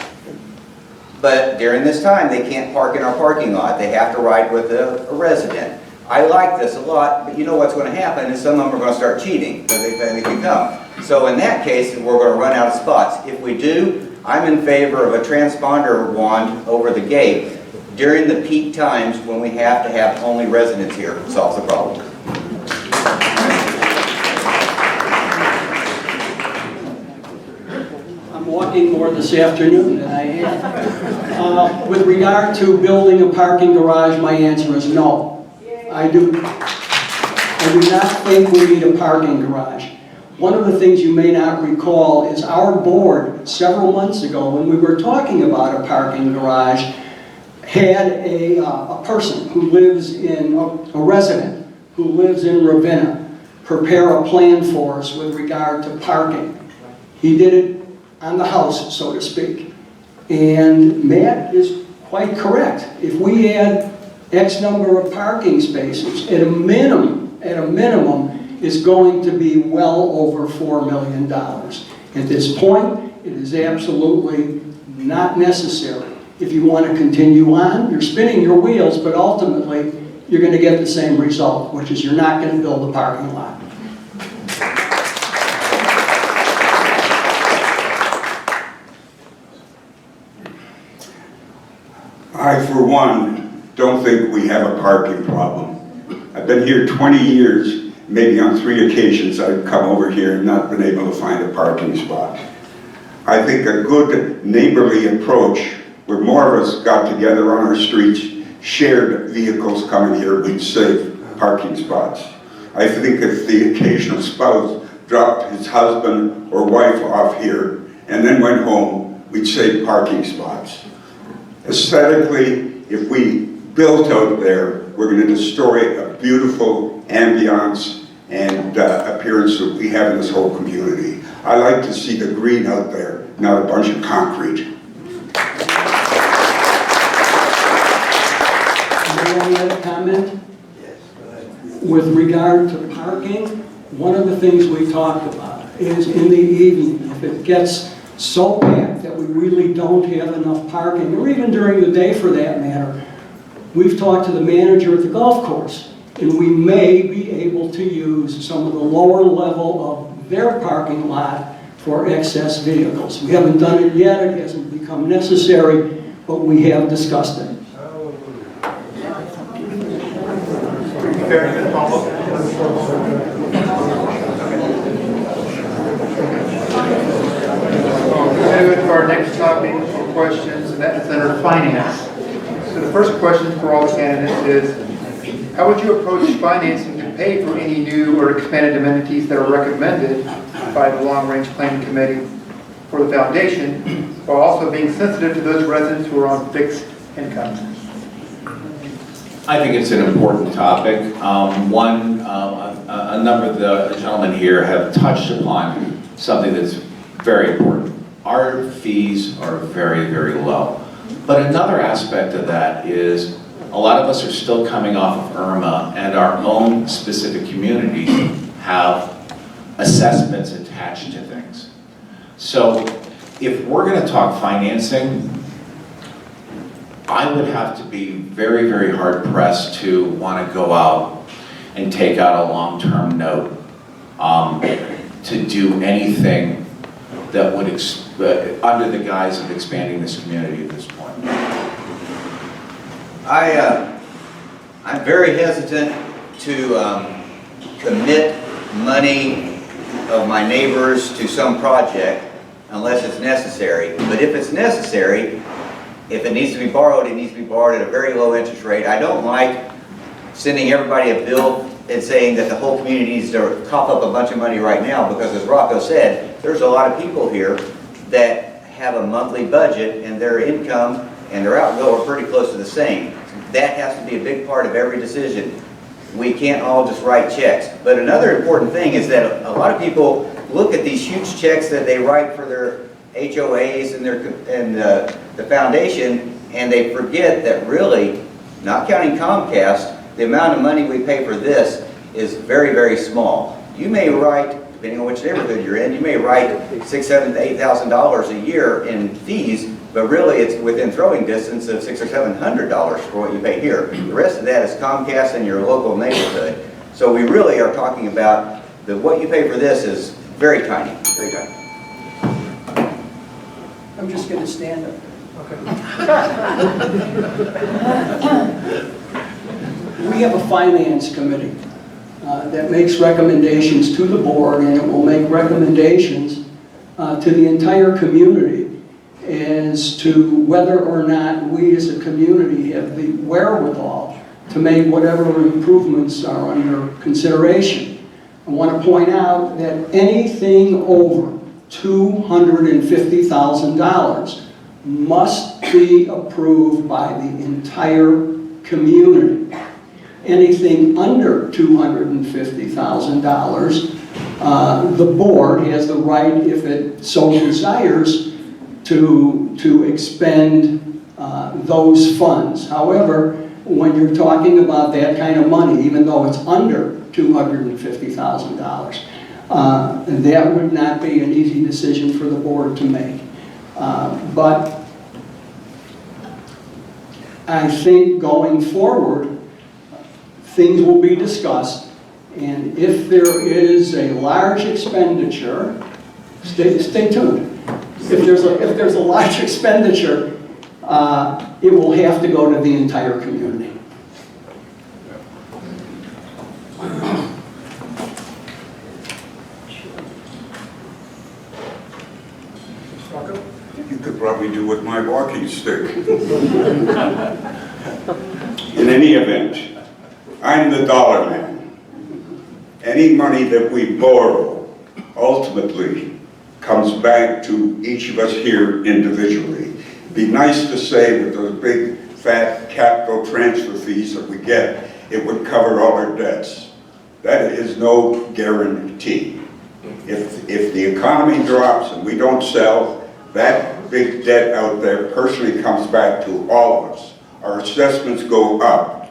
But during this time, they can't park in our parking lot. They have to ride with a resident. I like this a lot, but you know what's going to happen is some of them are going to start cheating because they think they can come. So in that case, we're going to run out of spots. If we do, I'm in favor of a transponder wand over the gate during the peak times when we have to have only residents here. Solves the problem. I'm walking more this afternoon than I am. With regard to building a parking garage, my answer is no. I do not think we need a parking garage. One of the things you may not recall is our board, several months ago, when we were talking about a parking garage, had a person who lives in, a resident who lives in Ravenna, prepare a plan for us with regard to parking. He did it on the house, so to speak. And Matt is quite correct. If we add X number of parking spaces, at a minimum, is going to be well over $4 million. At this point, it is absolutely not necessary. If you want to continue on, you're spinning your wheels, but ultimately, you're going to get the same result, which is you're not going to build a parking lot. I, for one, don't think we have a parking problem. I've been here 20 years, maybe on 3 occasions I've come over here and not been able to find a parking spot. I think a good neighborly approach, where more of us got together on our streets, shared vehicles coming here, we'd save parking spots. I think if the occasional spouse dropped his husband or wife off here and then went home, we'd save parking spots. Aesthetically, if we built out there, we're going to destroy a beautiful ambiance and appearance that we have in this whole community. I like to see the green out there, not a bunch of concrete. Anyone have a comment? With regard to parking, one of the things we talked about is in the evening, if it gets so packed that we really don't have enough parking, or even during the day for that matter, we've talked to the manager at the golf course, and we may be able to use some of the lower level of their parking lot for excess vehicles. We haven't done it yet, it hasn't become necessary, but we have discussed it. Moving to our next topic for questions, and that is under finance. So the first question for all the candidates is, how would you approach financing to pay for any new or expanded amenities that are recommended by the Long Range Planning Committee for the foundation, while also being sensitive to those residents who are on fixed incomes? I think it's an important topic. A number of the gentlemen here have touched upon something that's very important. Our fees are very, very low. But another aspect of that is a lot of us are still coming off of Irma, and our own specific communities have assessments attached to things. So if we're going to talk financing, I would have to be very, very hard pressed to want to go out and take out a long-term note to do anything that would, under the guise of expanding this community at this point. I'm very hesitant to commit money of my neighbors to some project unless it's necessary. But if it's necessary, if it needs to be borrowed, it needs to be borrowed at a very low interest rate. I don't like sending everybody a bill and saying that the whole community needs to cough up a bunch of money right now, because as Rocco said, there's a lot of people here that have a monthly budget and their income and their outgo are pretty close to the same. That has to be a big part of every decision. We can't all just write checks. But another important thing is that a lot of people look at these huge checks that they write for their HOAs and the foundation, and they forget that really, not counting Comcast, the amount of money we pay for this is very, very small. You may write, depending on which neighborhood you're in, you may write $6,000, $7,000 to $8,000 a year in fees, but really it's within throwing distance of $600 or $700 for what you pay here. The rest of that is Comcast in your local neighborhood. So we really are talking about what you pay for this is very tiny, very tiny. I'm just going to stand up. We have a finance committee that makes recommendations to the board, and it will make recommendations to the entire community as to whether or not we as a community have the wherewithal to make whatever improvements are under consideration. I want to point out that anything over $250,000 must be approved by the entire community. Anything under $250,000, the board has the right, if it so desires, to expend those funds. However, when you're talking about that kind of money, even though it's under $250,000, that would not be an easy decision for the board to make. But I think going forward, things will be discussed, and if there is a large expenditure, stay tuned. If there's a large expenditure, it will have to go to the entire community. You could probably do with my walking stick. In any event, I'm the dollar man. Any money that we borrow ultimately comes back to each of us here individually. It'd be nice to say with those big fat capital transfer fees that we get, it would cover all our debts. That is no guarantee. If the economy drops and we don't sell, that big debt out there personally comes back to all of us. Our assessments go up.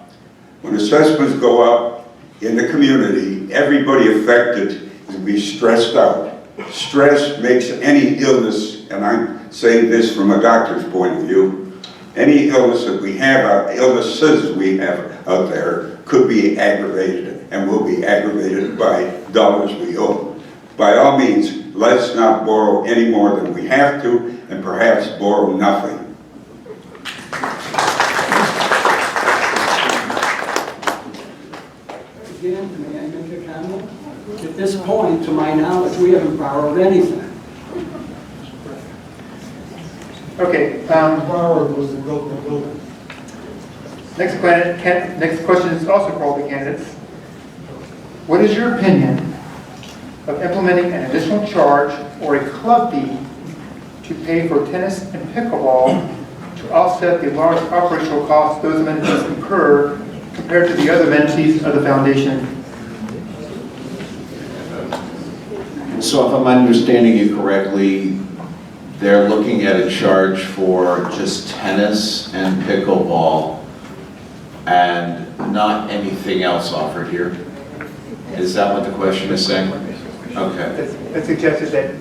When assessments go up in the community, everybody affected will be stressed out. Stress makes any illness, and I'm saying this from a doctor's point of view, any illness that we have, illnesses we have out there could be aggravated and will be aggravated by dollars we owe. By all means, let's not borrow any more than we have to, and perhaps borrow nothing. Again, may I make a comment? At this point, to my knowledge, we haven't borrowed anything. Okay, Borrowed was the building. next question is also for all the candidates. What is your opinion of implementing an additional charge or a club fee to pay for tennis and pickleball to offset the large operational costs those amenities incur compared to the other amenities of the foundation? So if I'm understanding you correctly, they're looking at a charge for just tennis and pickleball and not anything else offered here? Is that what the question is saying? Okay. It suggested that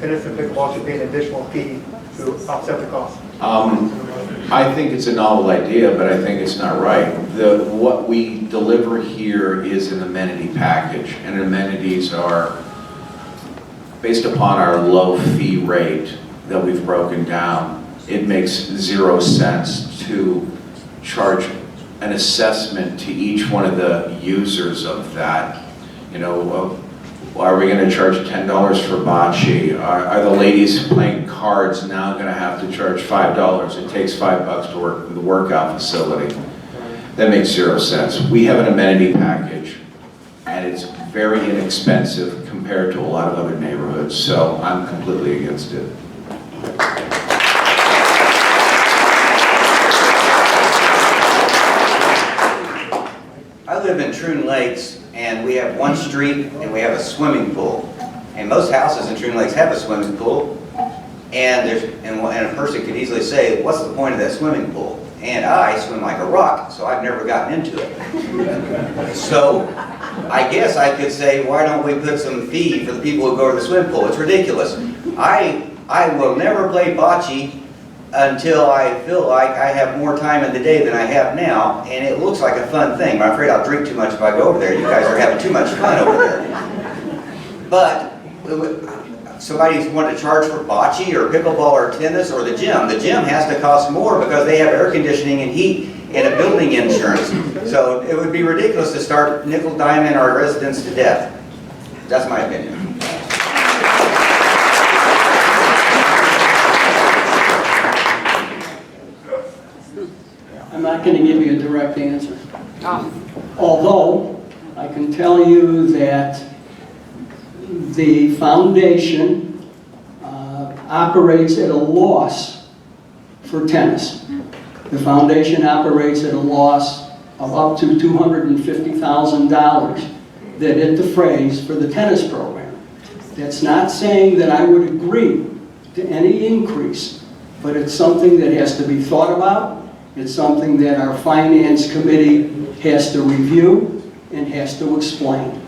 tennis and pickleball should pay an additional fee to offset the cost. I think it's a novel idea, but I think it's not right. What we deliver here is an amenity package, and amenities are based upon our low fee rate that we've broken down. It makes 0 sense to charge an assessment to each one of the users of that. You know, are we going to charge $10 for bocce? Are the ladies playing cards now going to have to charge $5? It takes $5 to work in the workout facility. That makes 0 sense. We have an amenity package, and it's very inexpensive compared to a lot of other neighborhoods, so I'm completely against it. I live in Troon Lakes, and we have one street, and we have a swimming pool. And most houses in Troon Lakes have a swimming pool, and a person could easily say, what's the point of that swimming pool? And I swim like a rock, so I've never gotten into it. So I guess I could say, why don't we put some fee for the people who go to the swimming pool? It's ridiculous. I will never play bocce until I feel like I have more time in the day than I have now, and it looks like a fun thing, but I'm afraid I'll drink too much if I go over there. You guys are having too much fun over there. But somebody want to charge for bocce or pickleball or tennis or the gym. The gym has to cost more because they have air conditioning and heat and a building insurance. So it would be ridiculous to start nickel-diming our residents to death. That's my opinion. not going to give you a direct answer. Although, I can tell you that the foundation operates at a loss for tennis. The foundation operates at a loss of up to $250,000 that it defrays for the tennis program. That's not saying that I would agree to any increase, but it's something that has to be thought about. It's something that our finance committee has to review and has to explain.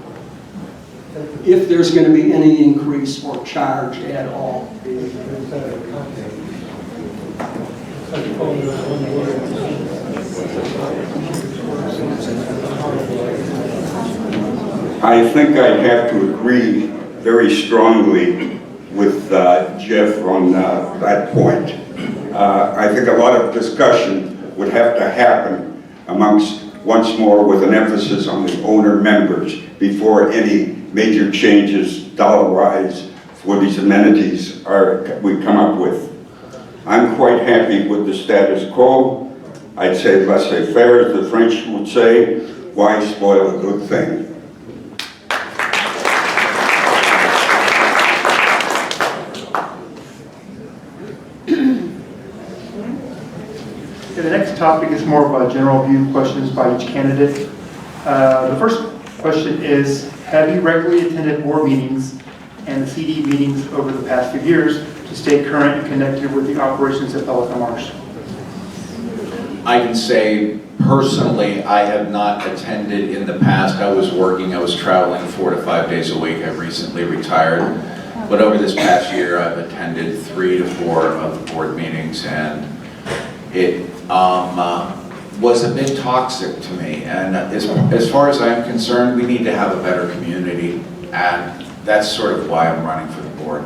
If there's going to be any increase or charge at all. I think I'd have to agree very strongly with Jeff on that point. I think a lot of discussion would have to happen amongst, once more, with an emphasis on the owner members before any major changes dollar-wise for these amenities we come up with. I'm quite happy with the status quo. I'd say laissez-faire, as the French would say. Why spoil a good thing? The next topic is more of a general view questions by each candidate. The first question is, have you regularly attended board meetings and the CD meetings over the past few years to stay current and connected with the operations at Pelican Marsh? I can say personally, I have not attended in the past. I was traveling 4 to 5 days a week. I recently retired. But over this past year, I've attended 3 to 4 of the board meetings, and it was a bit toxic to me. And as far as I'm concerned, we need to have a better community, and that's sort of why I'm running for the board.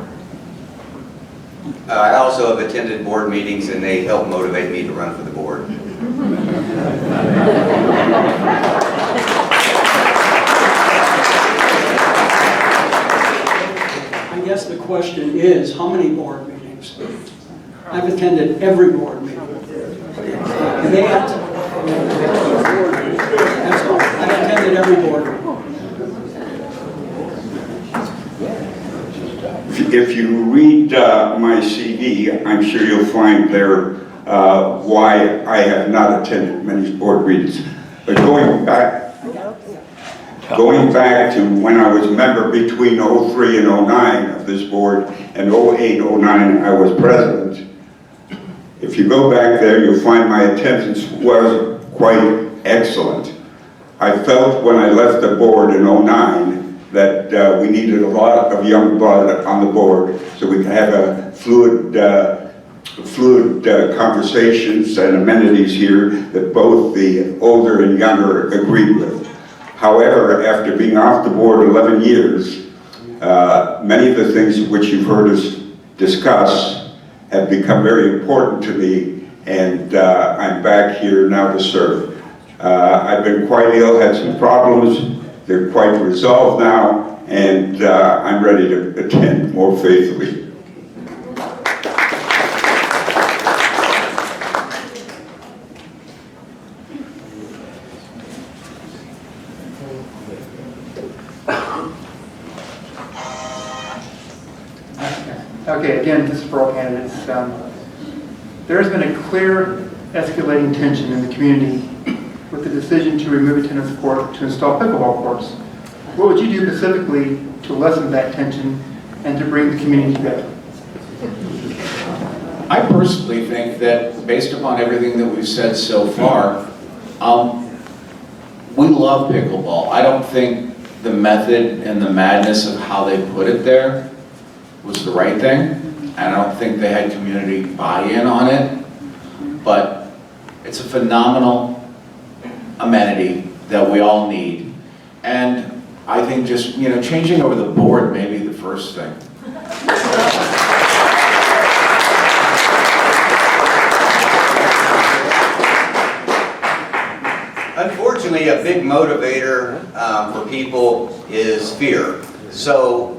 I also have attended board meetings, and they help motivate me to run for the board. I guess the question is, how many board meetings? I've attended every board meeting. I've attended every board meeting. If you read my CD, I'm sure you'll find there why I have not attended many board meetings. But going back to when I was a member between 03 and 09 of this board, and 08, 09 I was president, if you go back there, you'll find my attendance was quite excellent. I felt when I left the board in 09 that we needed a lot of young blood on the board so we could have a fluid conversations and amenities here that both the older and younger agreed with. However, after being off the board 11 years, many of the things which you've heard us discuss have become very important to me, and I'm back here now to serve. I've been quite ill, had some problems. They're quite resolved now, and I'm ready to attend more faithfully. Okay, again, this is for all candidates. There has been a clear escalating tension in the community with the decision to remove a tennis court to install pickleball courts. What would you do specifically to lessen that tension and to bring the community together? I personally think that, based upon everything that we've said so far, we love pickleball. I don't think the method and the madness of how they put it there was the right thing. I don't think they had community buy-in on it, but it's a phenomenal amenity that we all need. And I think just, changing over the board may be the first thing. Unfortunately, a big motivator for people is fear. So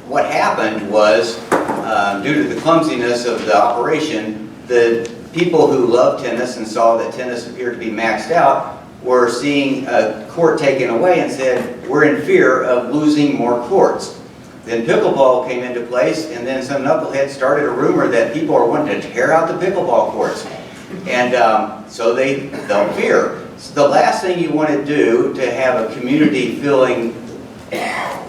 what happened was, due to the clumsiness of the operation, the people who love tennis and saw that tennis appeared to be maxed out were seeing a court taken away and said, we're in fear of losing more courts. Then pickleball came into place, and then some knuckleheads started a rumor that people are wanting to tear out the pickleball courts. And so they felt fear. So the last thing you want to do to have a community feeling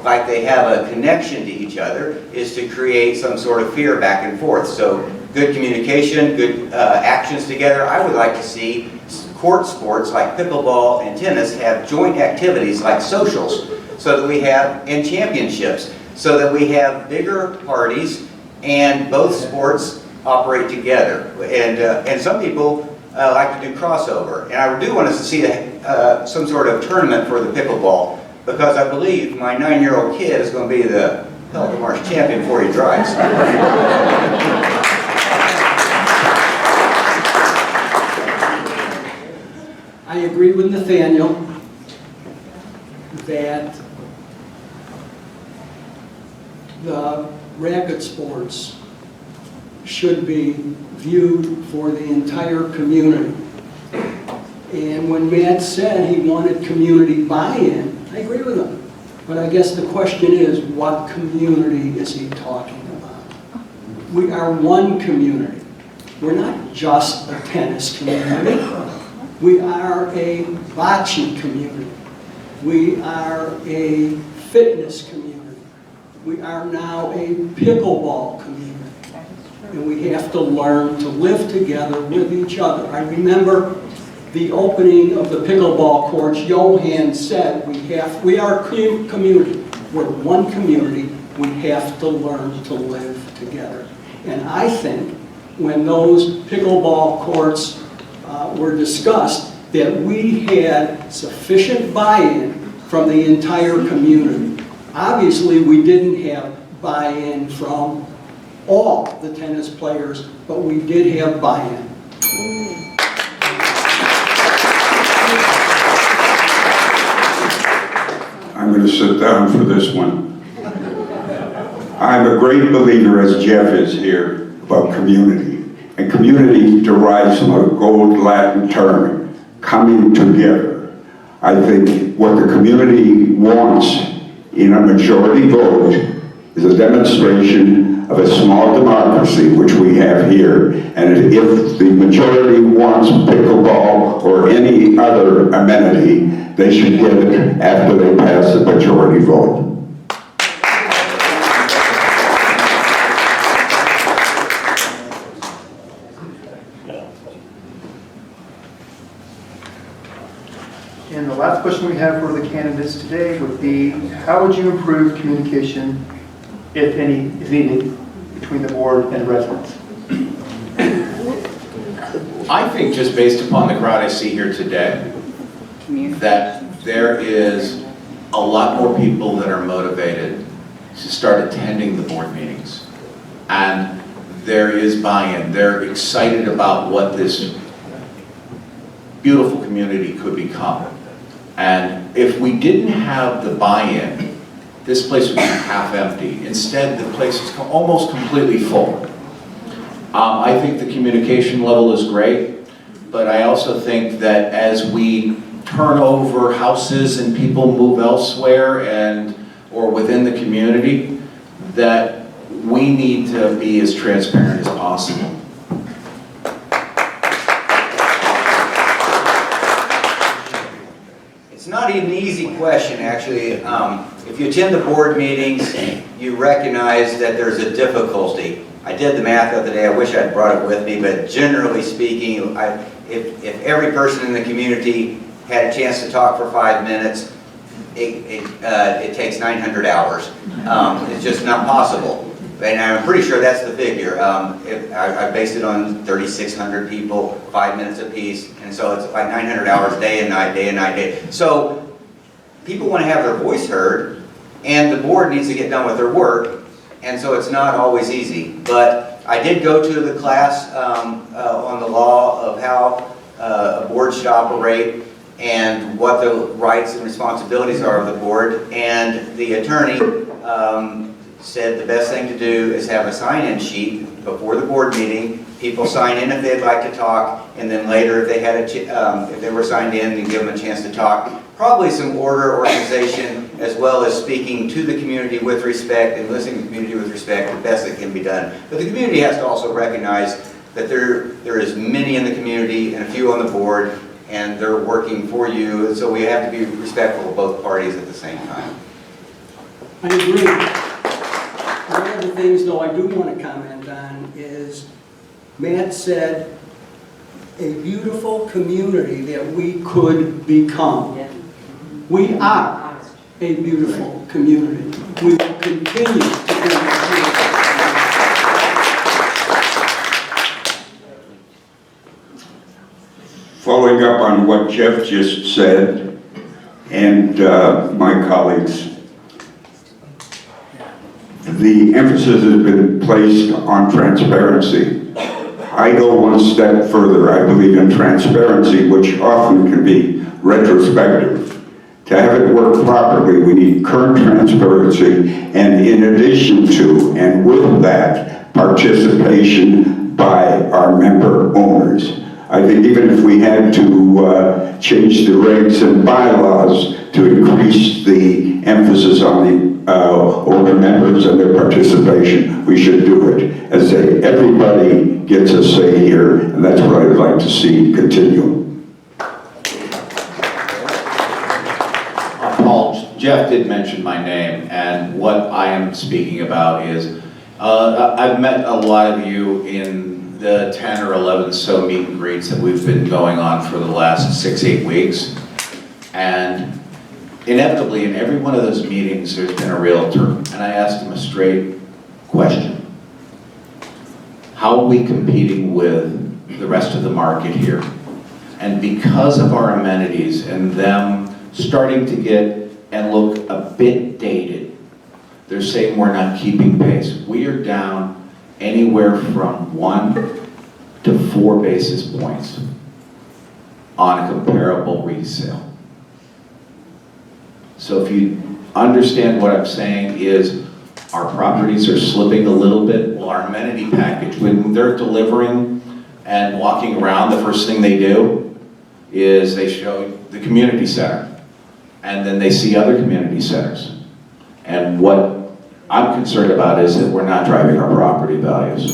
like they have a connection to each other is to create some sort of fear back and forth. So good communication, good actions together. I would like to see court sports like pickleball and tennis have joint activities like socials, so that we have, and championships, so that we have bigger parties and both sports operate together. And some people like to do crossover. And I do want us to see some sort of tournament for the pickleball, because I believe my 9-year-old kid is going to be the Pelican Marsh champion before he drives. I agree with Nathaniel that the racket sports should be viewed for the entire community. And when Matt said he wanted community buy-in, I agree with him. But I guess the question is, what community is he talking about? We are one community. We're not just a tennis community. We are a bocce community. We are a fitness community. We are now a pickleball community. And we have to learn to live together with each other. I remember the opening of the pickleball courts. Johan said we are a community. We're one community. We have to learn to live together. And I think when those pickleball courts were discussed, that we had sufficient buy-in from the entire community. Obviously, we didn't have buy-in from all the tennis players, but we did have buy-in. I'm going to sit down for this one. I'm a great believer, as Jeff is here, about community. And community derives from a old Latin term, coming together. I think what the community wants in a majority vote is a demonstration of a small democracy, which we have here. And if the majority wants pickleball or any other amenity, they should get it after they pass the majority vote. And the last question we have for the candidates today would be, how would you improve communication, if any is needed, between the board and residents? I think just based upon the crowd I see here today, that there is a lot more people that are motivated to start attending the board meetings. And there is buy-in. They're excited about what this beautiful community could become. And if we didn't have the buy-in, this place would be half empty. Instead, the place is almost completely full. I think the communication level is great, but I also think that as we turn over houses and people move elsewhere or within the community, that we need to be as transparent as possible. It's not an easy question, actually. If you attend the board meetings, you recognize that there's a difficulty. I did the math the other day. I wish I'd brought it with me, but generally speaking, if every person in the community had a chance to talk for 5 minutes, it takes 900 hours. It's just not possible. And I'm pretty sure that's the figure. I based it on 3,600 people, 5 minutes apiece, and so it's like 900 hours day and night, day and night, day. So people want to have their voice heard, and the board needs to get done with their work, and so it's not always easy. But I did go to the class on the law of how a board should operate and what the rights and responsibilities are of the board, and the attorney said the best thing to do is have a sign-in sheet before the board meeting. People sign in if they'd like to talk, and then later if they had if they were signed in, and give them a chance to talk. Probably some order, organization, as well as speaking to the community with respect and listening to the community with respect, the best that can be done. But the community has to also recognize that there is many in the community and a few on the board, and they're working for you, so we have to be respectful of both parties at the same time. I agree. One of the things, though, I do want to comment on is Matt said a beautiful community that we could become. We are a beautiful community. We will continue to be a beautiful. Following up on what Jeff just said, and my colleagues, the emphasis has been placed on transparency. I go one step further. I believe in transparency, which often can be retrospective. To have it work properly, we need current transparency, and in addition to, and with that, participation by our member owners. I think even if we had to change the regs and bylaws to increase the emphasis on the owner members and their participation, we should do it. As say, everybody gets a say here, and that's what I'd like to see continue. Paul, Jeff did mention my name, and what I am speaking about is, I've met a lot of you in the 10 or 11 so meet and greets that we've been going on for the last 6-8 weeks. And inevitably, in every one of those meetings, there's been a realtor, and I asked him a straight question. How are we competing with the rest of the market here? And because of our amenities and them starting to get and look a bit dated, they're saying we're not keeping pace. We are down anywhere from 1 to 4 basis points on a comparable resale. So if you understand what I'm saying is our properties are slipping a little bit. Well, our amenity package, when they're delivering and walking around, the first thing they do is they show the community center, and then they see other community centers. And what I'm concerned about is that we're not driving our property values.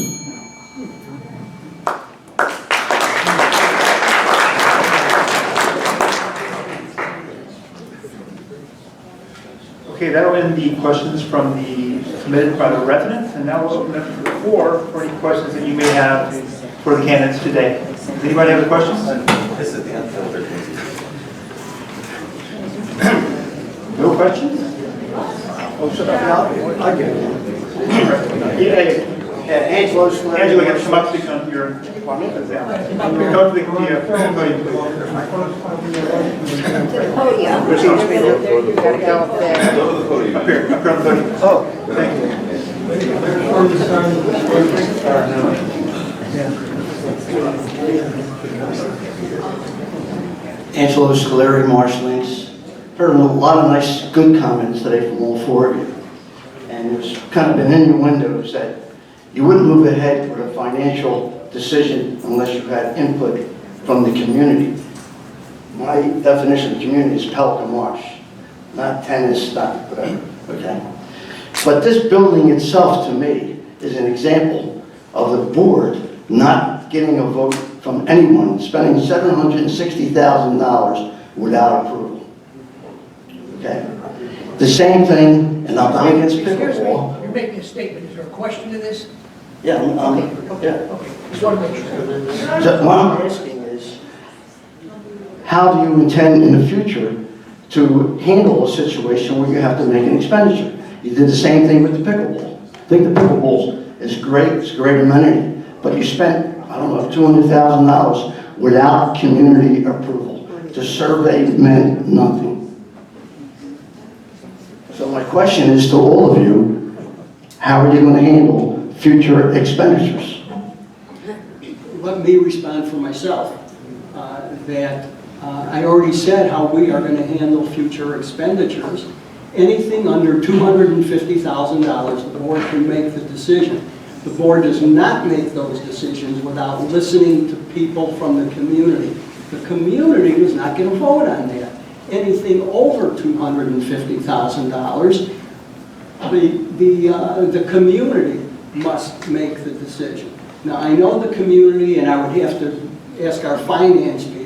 Okay, that'll end the questions from the submitted by the residents, and now we'll open up to the floor for any questions that you may have for the candidates today. Does anybody have any questions? This is the unfiltered. No questions? Angelo Schler. Angela, get come up to the your come to the podium, Oh, yeah. You gotta go up there. up here on the podium. Oh. Thank you. Angelo Scaleri, Marshlands. Heard a lot of nice, good comments today from all four of you. And it's kind of been innuendos that you wouldn't move ahead with a financial decision unless you had input from the community. My definition of community is Pelican Marsh, not tennis, not whatever, okay? But this building itself, to me, is an example of the board not getting a vote from anyone, spending $760,000 without approval. Okay? The same thing, and I'm against Excuse me, pickleball. you're making a statement, is there a question to this? Yeah, Okay, just want to make sure. So what I'm asking is, how do you intend in the future to handle a situation where you have to make an expenditure? You did the same thing with the pickleball. I think the pickleball is great, it's a great amenity, but you spent, I don't know, $200,000 without community approval. The survey meant nothing. So my question is to all of you, how are you going to handle future expenditures? Let me respond for myself, that I already said how we are going to handle future expenditures, Anything under $250,000, the board can make the decision. The board does not make those decisions without listening to people from the community. The community is not going to vote on that. Anything over $250,000, the community must make the decision. Now, I know the community, and I would have to ask our finance people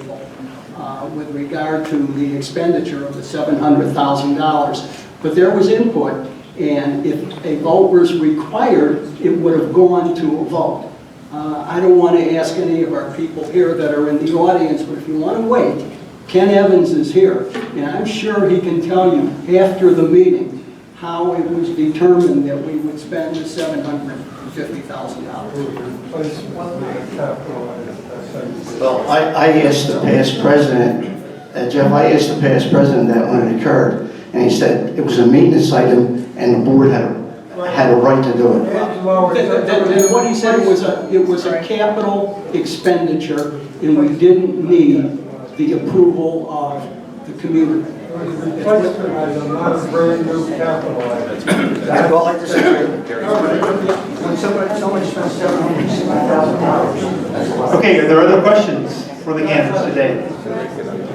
with regard to the expenditure of the $700,000, but there was input, and if a vote was required, it would have gone to a vote. I don't want to ask any of our people here that are in the audience, but if you want to wait, Ken Evans is here, and I'm sure he can tell you after the meeting how it was determined that we would spend the $750,000. Well, I asked the past president, Jeff, I asked the past president that when it occurred, and he said it was a maintenance item and the board had a right to do it. Then what he said was it was a capital expenditure, and we didn't need the approval of the community. Question item, not a brand new capital item. Well, I disagree. When somebody spends $760,000. Okay, are there other questions for the candidates today?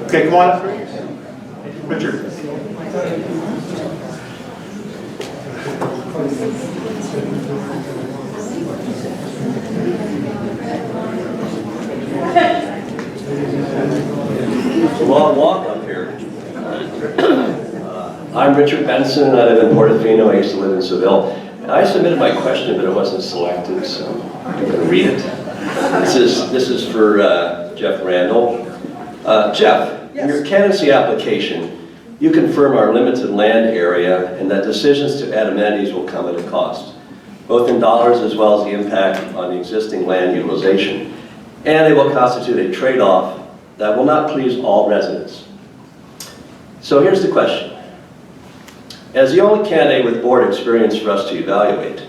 Okay, come on up. Richard. It's a long walk up here. I'm Richard Benson. I live in Portofino. I used to live in Seville. I submitted my question, but it wasn't selected, so I'm going to read it. This is for Jeff Randall. Jeff, in your candidacy application, you confirm our limited land area and that decisions to add amenities will come at a cost, both in dollars as well as the impact on the existing land utilization. And they will constitute a trade-off that will not please all residents. So here's the question. As the only candidate with board experience for us to evaluate,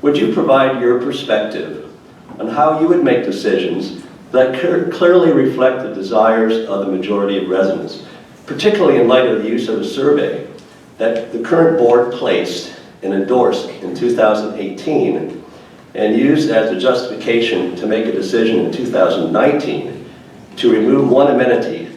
would you provide your perspective on how you would make decisions that clearly reflect the desires of the majority of residents, particularly in light of the use of a survey that the current board placed and endorsed in 2018 and used as a justification to make a decision in 2019 to remove one amenity,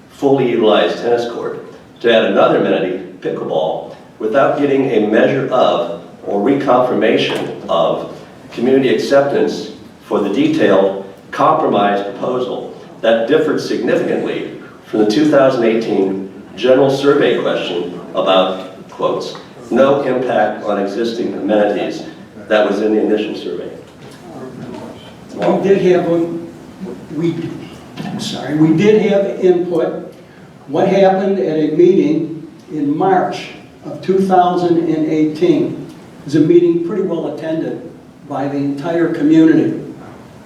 fully utilized tennis court, to add another amenity, pickleball, without getting a measure of or reconfirmation of community acceptance for the detailed compromise proposal that differed significantly from the 2018 general survey question about, quotes, no impact on existing amenities that was in the initial survey. We did have input. What happened at a meeting in March of 2018 was a meeting pretty well attended by the entire community.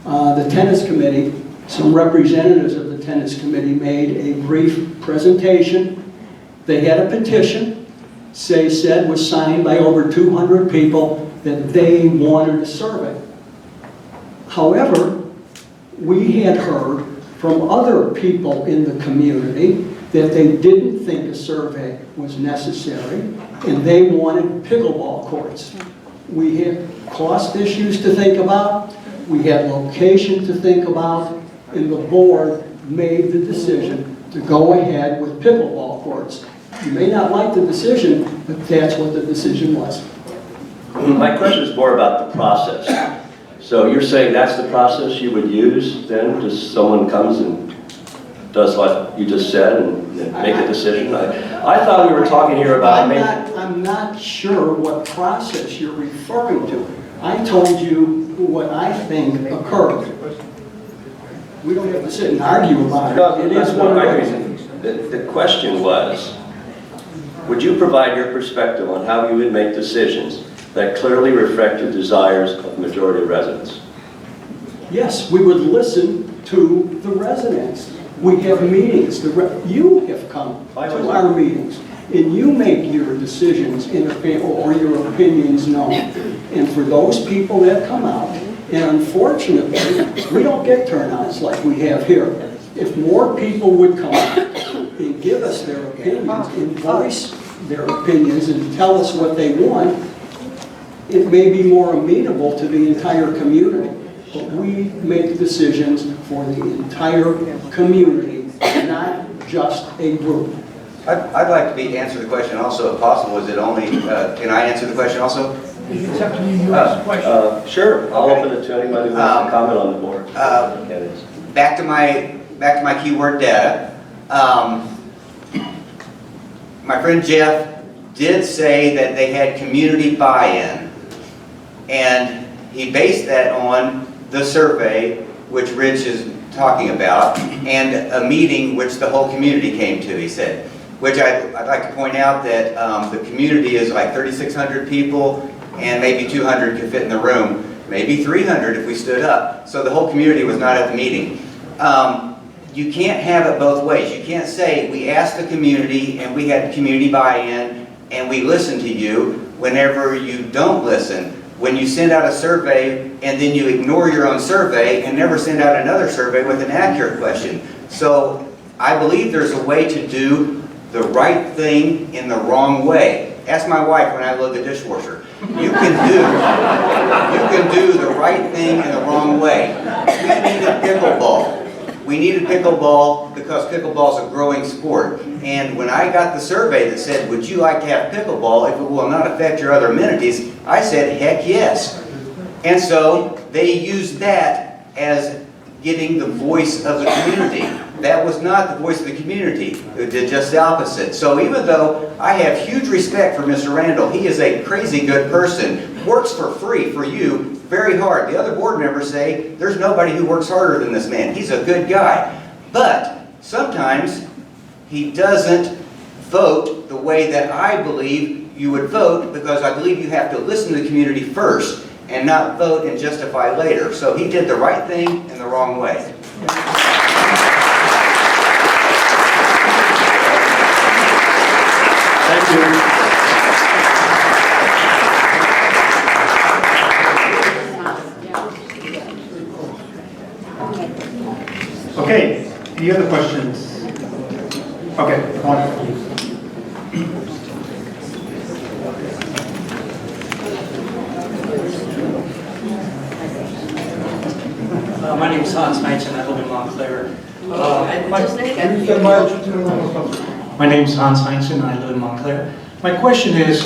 The tennis committee, some representatives of the tennis committee made a brief presentation. They had a petition, said was signed by over 200 people that they wanted a survey. However, we had heard from other people in the community that they didn't think a survey was necessary and they wanted pickleball courts. We had cost issues to think about, we had location to think about, and the board made the decision to go ahead with pickleball courts. You may not like the decision, but that's what the decision was. My question is more about the process. So you're saying that's the process you would use then? Just someone comes and does what you just said and make a decision? I thought we were talking here about... I'm not sure what process you're referring to. I told you what I think occurred. We don't have to sit and argue about it. It is what it is. The question was, would you provide your perspective on how you would make decisions that clearly reflect the desires of the majority of residents? Yes, we would listen to the residents. We have meetings. You have come to our meetings, and you make your decisions or your opinions known. And for those people that come out, and unfortunately, we don't get turnouts like we have here. If more people would come out and give us their opinions and voice their opinions and tell us what they want, it may be more amenable to the entire community. But we make decisions for the entire community, not just a group. I'd like to answer the question also, if possible. Is it only, can I answer the question also? It's up to you, you ask the question. Sure, I'll open it to anybody who wants to comment on the board. Candidates. Back to my keyword data. My friend Jeff did say that they had community buy-in, and he based that on the survey, which Rich is talking about, and a meeting which the whole community came to, he said. Which I'd like to point out that the community is like 3,600 people, and maybe 200 could fit in the room, maybe 300 if we stood up. So the whole community was not at the meeting. You can't have it both ways. You can't say, we asked the community and we had community buy-in and we listened to you, whenever you don't listen. When you send out a survey and then you ignore your own survey and never send out another survey with an accurate question. So I believe there's a way to do the right thing in the wrong way. Ask my wife when I load the dishwasher. You can do the right thing in the wrong way. We needed pickleball. We needed pickleball because pickleball is a growing sport. And when I got the survey that said, would you like to have pickleball if it will not affect your other amenities, I said, heck yes. And so they used that as getting the voice of the community. That was not the voice of the community. It did just the opposite. So even though I have huge respect for Mr. Randall, he is a crazy good person, works for free for you, very hard. The other board members say, there's nobody who works harder than this man. He's a good guy. But sometimes he doesn't vote the way that I believe you would vote, because I believe you have to listen to the community first and not vote and justify later. So he did the right thing in the wrong way. Thank you. Okay, any other questions? Okay, come on. My name is Hans Heinzen, I live in Montclair. My name is Hans Heinzen, I live in Montclair. My question is,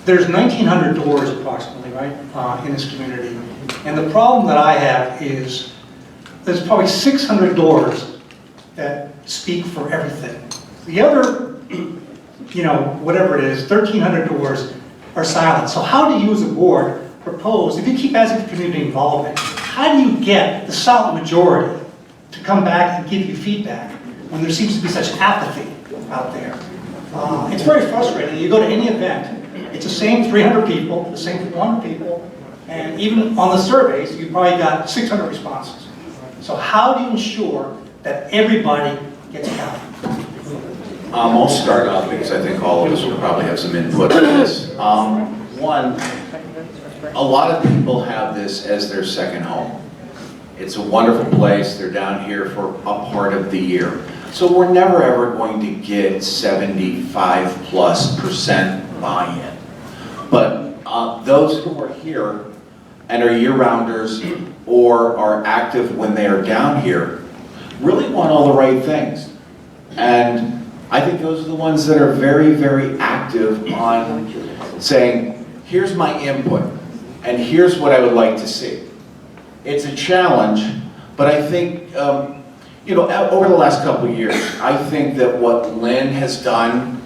there's 1,900 doors approximately, right, in this community. And the problem that I have is, there's probably 600 doors that speak for everything. The other, you know, whatever it is, 1,300 doors are silent. So how do you as a board propose, if you keep asking for community involvement, how do you get the silent majority to come back and give you feedback when there seems to be such apathy out there? It's very frustrating. You go to any event, it's the same 300 people, the same 400 people, and even on the surveys, you probably got 600 responses. So how do you ensure that everybody gets counted? I'll start off because I think all of us will probably have some input on this. One, a lot of people have this as their second home. It's a wonderful place. They're down here for a part of the year. So we're never ever going to get 75+% buy-in. But those who are here and are year-rounders or are active when they are down here really want all the right things. And I think those are the ones that are very, very active on saying, here's my input, and here's what I would like to see. It's a challenge, but I think, you know, over the last couple of years, I think that what Lynn has done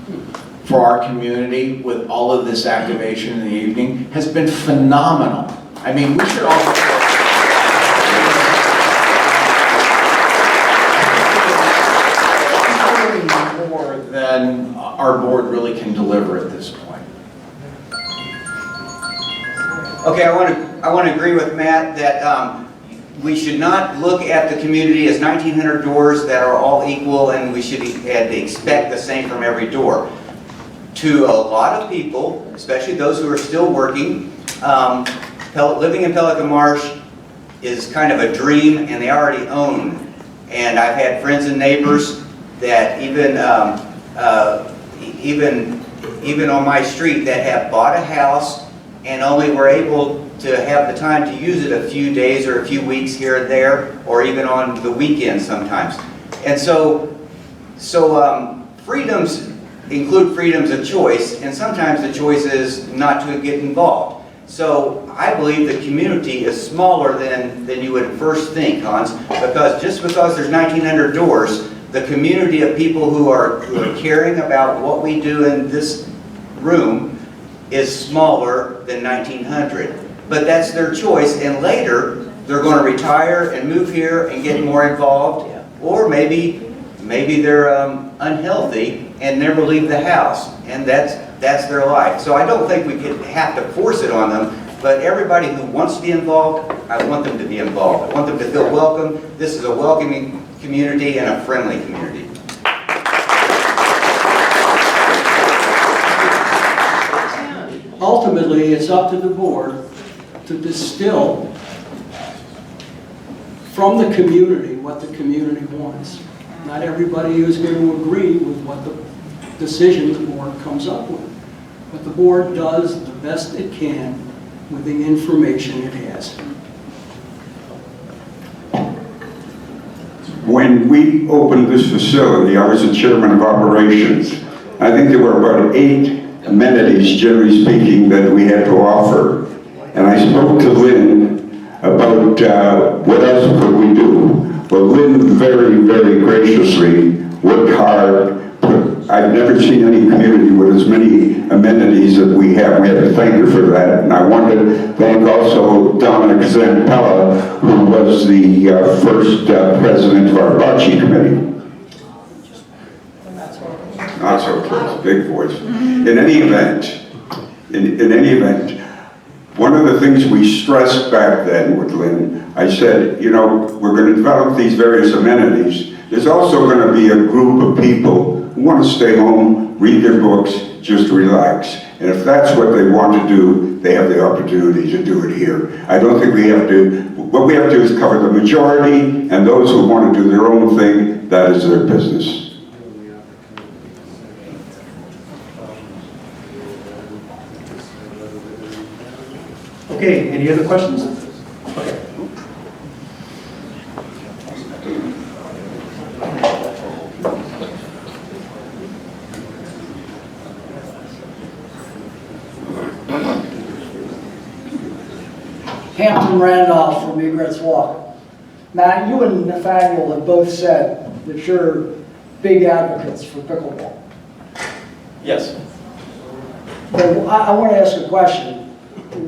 for our community with all of this activation in the evening has been phenomenal. I mean, we should all... more than our board really can deliver at this point. Okay, I want to agree with Matt that we should not look at the community as 1,900 doors that are all equal, and we should expect the same from every door. To a lot of people, especially those who are still working, living in Pelican Marsh is kind of a dream, and they already own. And I've had friends and neighbors that even even on my street, that have bought a house and only were able to have the time to use it a few days or a few weeks here and there, or even on the weekends sometimes. And so freedoms include freedoms of choice, and sometimes the choice is not to get involved. So I believe the community is smaller than you would first think, Hans, because just because there's 1,900 doors, the community of people who are caring about what we do in this room is smaller than 1,900. But that's their choice, and later they're going to retire and move here and get more involved, or maybe they're unhealthy and never leave the house, and that's their life. So I don't think we could have to force it on them, but everybody who wants to be involved, I want them to be involved. I want them to feel welcome. This is a welcoming community and a friendly community. Ultimately, it's up to the board to distill from the community what the community wants. Not everybody is going to agree with what the decision the board comes up with. But the board does the best it can with the information it has. When we opened this facility, I was the chairman of operations. I think there were about 8 amenities, generally speaking, that we had to offer. And I spoke to Lynn about what else could we do. Well, Lynn very, very graciously worked hard. I've never seen any community with as many amenities that we have. We have to thank her for that. And I want to thank also Dominic Zampella, who was the first president of our bocce committee. Not so close, big voice. In any event, one of the things we stressed back then with Lynn, I said, you know, we're going to develop these various amenities. There's also going to be a group of people who want to stay home, read their books, just relax. And if that's what they want to do, they have the opportunity to do it here. I don't think we have to, what we have to do is cover the majority, and those who want to do their own thing, that is their business. Okay, any other questions? Okay. Hampton Randolph from Egret's Walk. Matt, you and Nathaniel have both said that you're big advocates for pickleball. Yes. But I want to ask a question.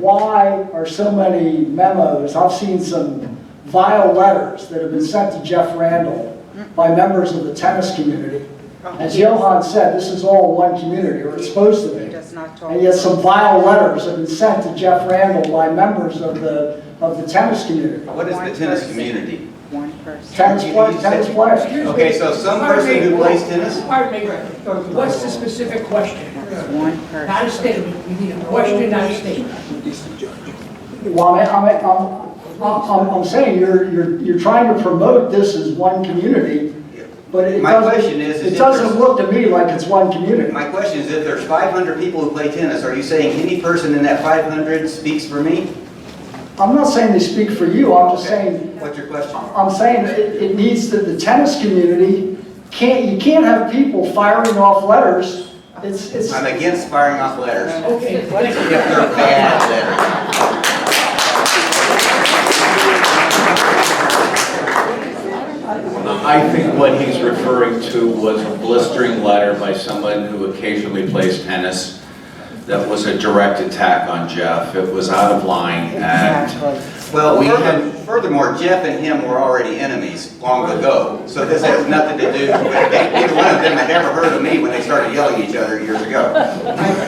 Why are so many memos, I've seen some vile letters that have been sent to Jeff Randall by members of the tennis community. As Johan said, this is all one community, or it's supposed to be. And yet some vile letters have been sent to Jeff Randall by members of the tennis community. What is the tennis community? One person. Tennis players. Okay, so some person who plays tennis? Pardon me, what's the specific question? One person. Not a statement, we need a question, not a statement. Well, I'm saying you're trying to promote this as one community, but it doesn't look to me like it's one community. My question is, if there's 500 people who play tennis, are you saying any person in that 500 speaks for me? I'm not saying they speak for you, I'm just saying... What's your question? I'm saying it needs that the tennis community, you can't have people firing off letters. I'm against firing off letters. Okay. If they're bad letters. I think what he's referring to was a blistering letter by someone who occasionally plays tennis that was a direct attack on Jeff. It was out of line, and well, furthermore, Jeff and him were already enemies long ago, so this has nothing to do with neither one of them had ever heard of me when they started yelling at each other years ago.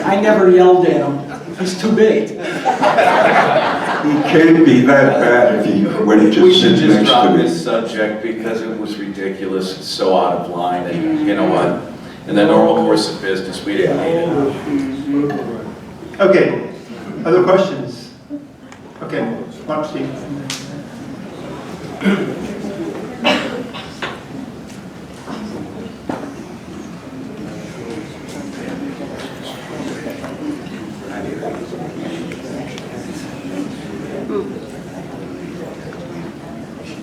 I never yelled at him. He's too big. He can't be that bad if he went to we should sit just next drop to me. this subject because it was ridiculous. It's so out of line, and you know what? In the normal course of business, we didn't need it. Okay, other questions? Okay, Mark, Steve.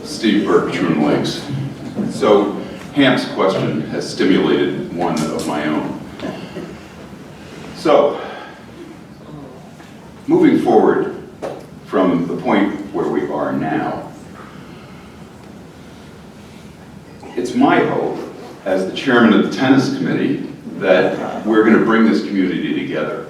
Steve Burke, Troon Lakes. So Ham's question has stimulated one of my own. So, moving forward from the point where we are now, it's my hope, as the chairman of the tennis committee, that we're going to bring this community together.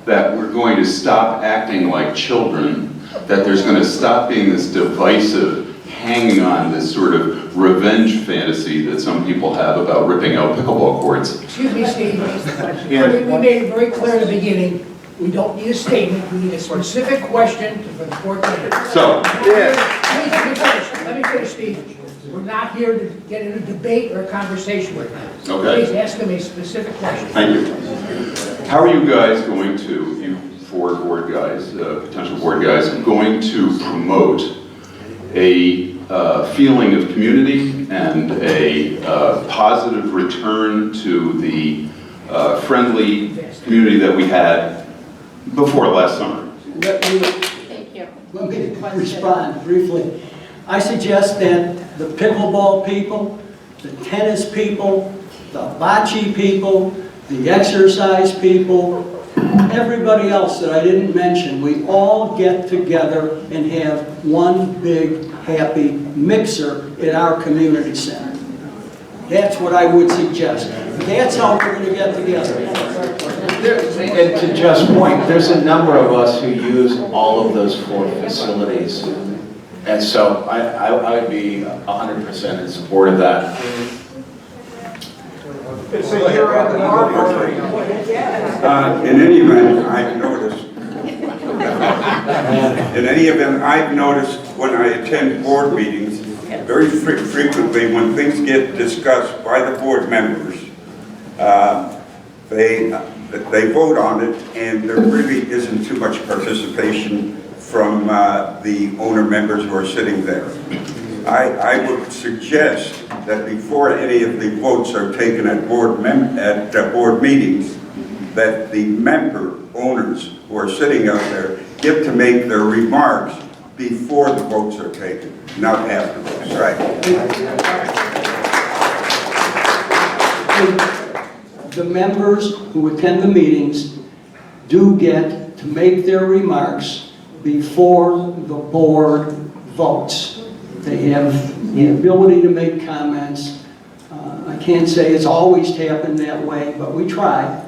That we're going to stop acting like children, that there's going to stop being this divisive, hanging on this sort of revenge fantasy that some people have about ripping out pickleball courts. Excuse me, Steve. We made it very clear in the beginning, we don't need a statement, we need a specific question for the board to answer. So, Let me finish, Steve. We're not here to get in a debate or a conversation with them. Okay. Please ask them a specific question. thank you. How are you guys going to, you four board guys, potential board guys, going to promote a feeling of community and a positive return to the friendly community that we had before last summer? Let me respond briefly. I suggest that the pickleball people, the tennis people, the bocce people, the exercise people, everybody else that I didn't mention, we all get together and have one big happy mixer at our community center. That's what I would suggest. That's how we're going to get together. And to Jeff's point, there's a number of us who use all of those four facilities. And so I would be 100% in support of that. In any event, I've noticed when I attend board meetings, very frequently when things get discussed by the board members, they vote on it, and there really isn't too much participation from the owner members who are sitting there. I would suggest that before any of the votes are taken at board meetings, that the member owners who are sitting out there get to make their remarks before the votes are taken, not afterwards. Right. The members who attend the meetings do get to make their remarks before the board votes. They have the ability to make comments. I can't say it's always happened that way, but we try.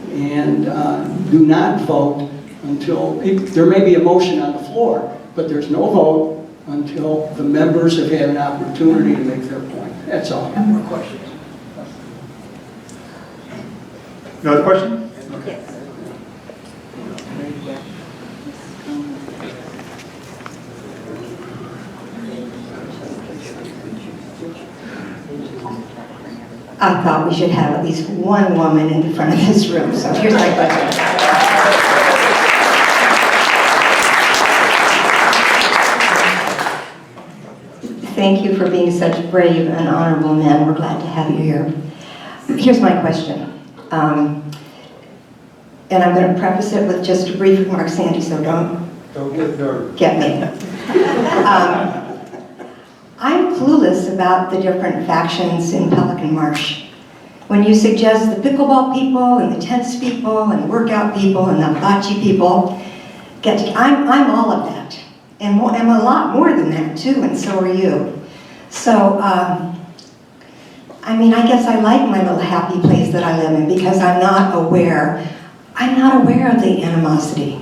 And do not vote until, there may be a motion on the floor, but there's no vote until the members have had an opportunity to make their point. That's all. More questions? Another question? Okay. I thought we should have at least one woman in the front of this room, so here's my question. Thank you for being such brave and honorable men. We're glad to have you here. Here's my question. And I'm going to preface it with just a brief remark, Sandy, so don't get nervous. Get me. I'm clueless about the different factions in Pelican Marsh. When you suggest the pickleball people and the tennis people and the workout people and the bocce people, I'm all of that. And I'm a lot more than that too, and so are you. So, I mean, I guess I like my little happy place that I live in because I'm not aware of the animosity.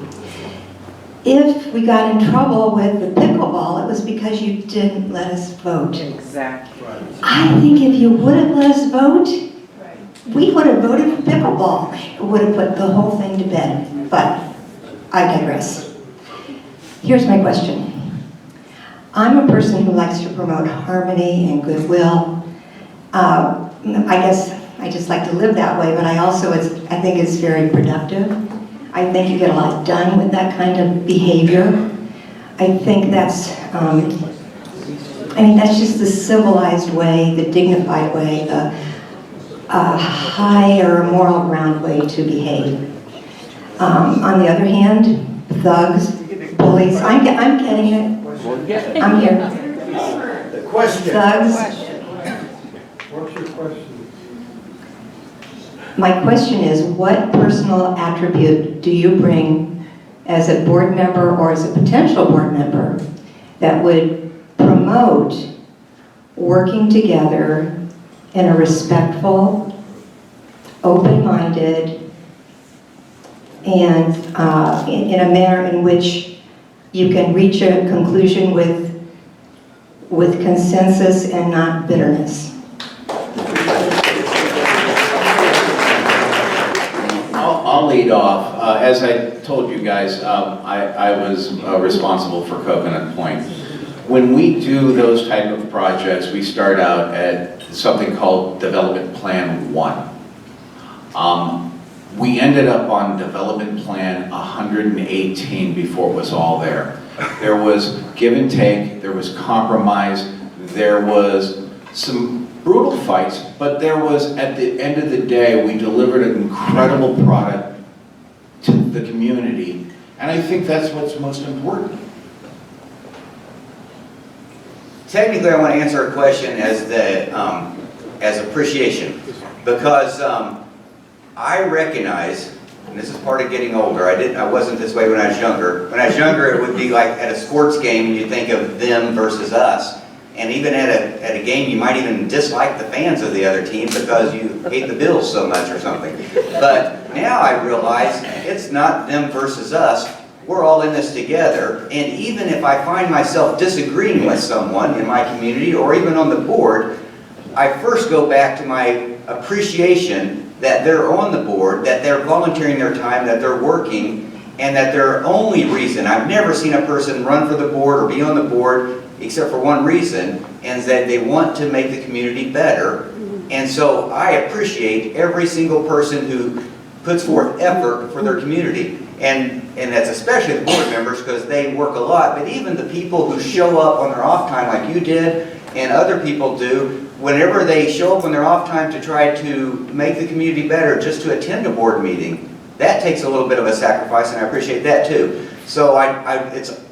If we got in trouble with the pickleball, it was because you didn't let us vote. Exactly. I think if you would have let us vote, we would have voted for pickleball. It would have put the whole thing to bed. But I digress. Here's my question. I'm a person who likes to promote harmony and goodwill. I guess I just like to live that way, but I think it's very productive. I think you get a lot done with that kind of behavior. I think that's just the civilized way, the dignified way, the higher moral ground way to behave. On the other hand, thugs, bullies, I'm getting it. I'm here. Question. thugs. What's your question? My question is, what personal attribute do you bring as a board member or as a potential board member that would promote working together in a respectful, open-minded, and in a manner in which you can reach a conclusion with consensus and not bitterness? I'll lead off. As I told you guys, I was responsible for Coconut Point. When we do those type of projects, we start out at something called Development Plan 1. We ended up on Development Plan 118 before it was all there. There was give and take, there was compromise, there was some brutal fights, but there was, at the end of the day, we delivered an incredible product to the community, and I think that's what's most important. Technically, I want to answer a question as appreciation, because I recognize, and this is part of getting older, I wasn't this way when I was younger. When I was younger, it would be like at a sports game, and you think of them versus us. And even at a game, you might even dislike the fans of the other team because you hate the Bills so much or something. But now I realize it's not them versus us. We're all in this together. And even if I find myself disagreeing with someone in my community or even on the board, I first go back to my appreciation that they're on the board, that they're volunteering their time, that they're working, and that their only reason, I've never seen a person run for the board or be on the board except for one reason, and that they want to make the community better. And so I appreciate every single person who puts forth effort for their community. And that's especially the board members because they work a lot, but even the people who show up on their off time like you did and other people do, whenever they show up on their off time to try to make the community better, just to attend a board meeting, that takes a little bit of a sacrifice, and I appreciate that too. So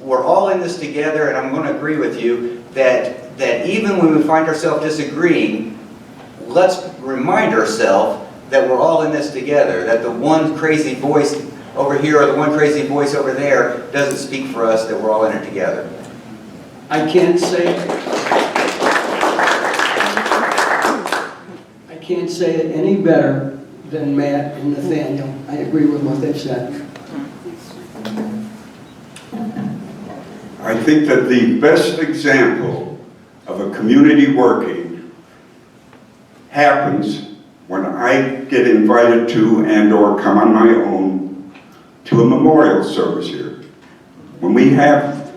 we're all in this together, and I'm going to agree with you that even when we find ourselves disagreeing, let's remind ourselves that we're all in this together, that the one crazy voice over here or the one crazy voice over there doesn't speak for us, that we're all in it together. I can't say it any better than Matt and Nathaniel. I agree with what they've said. I think that the best example of a community working happens when I get invited to and/or come on my own to a memorial service here. When we have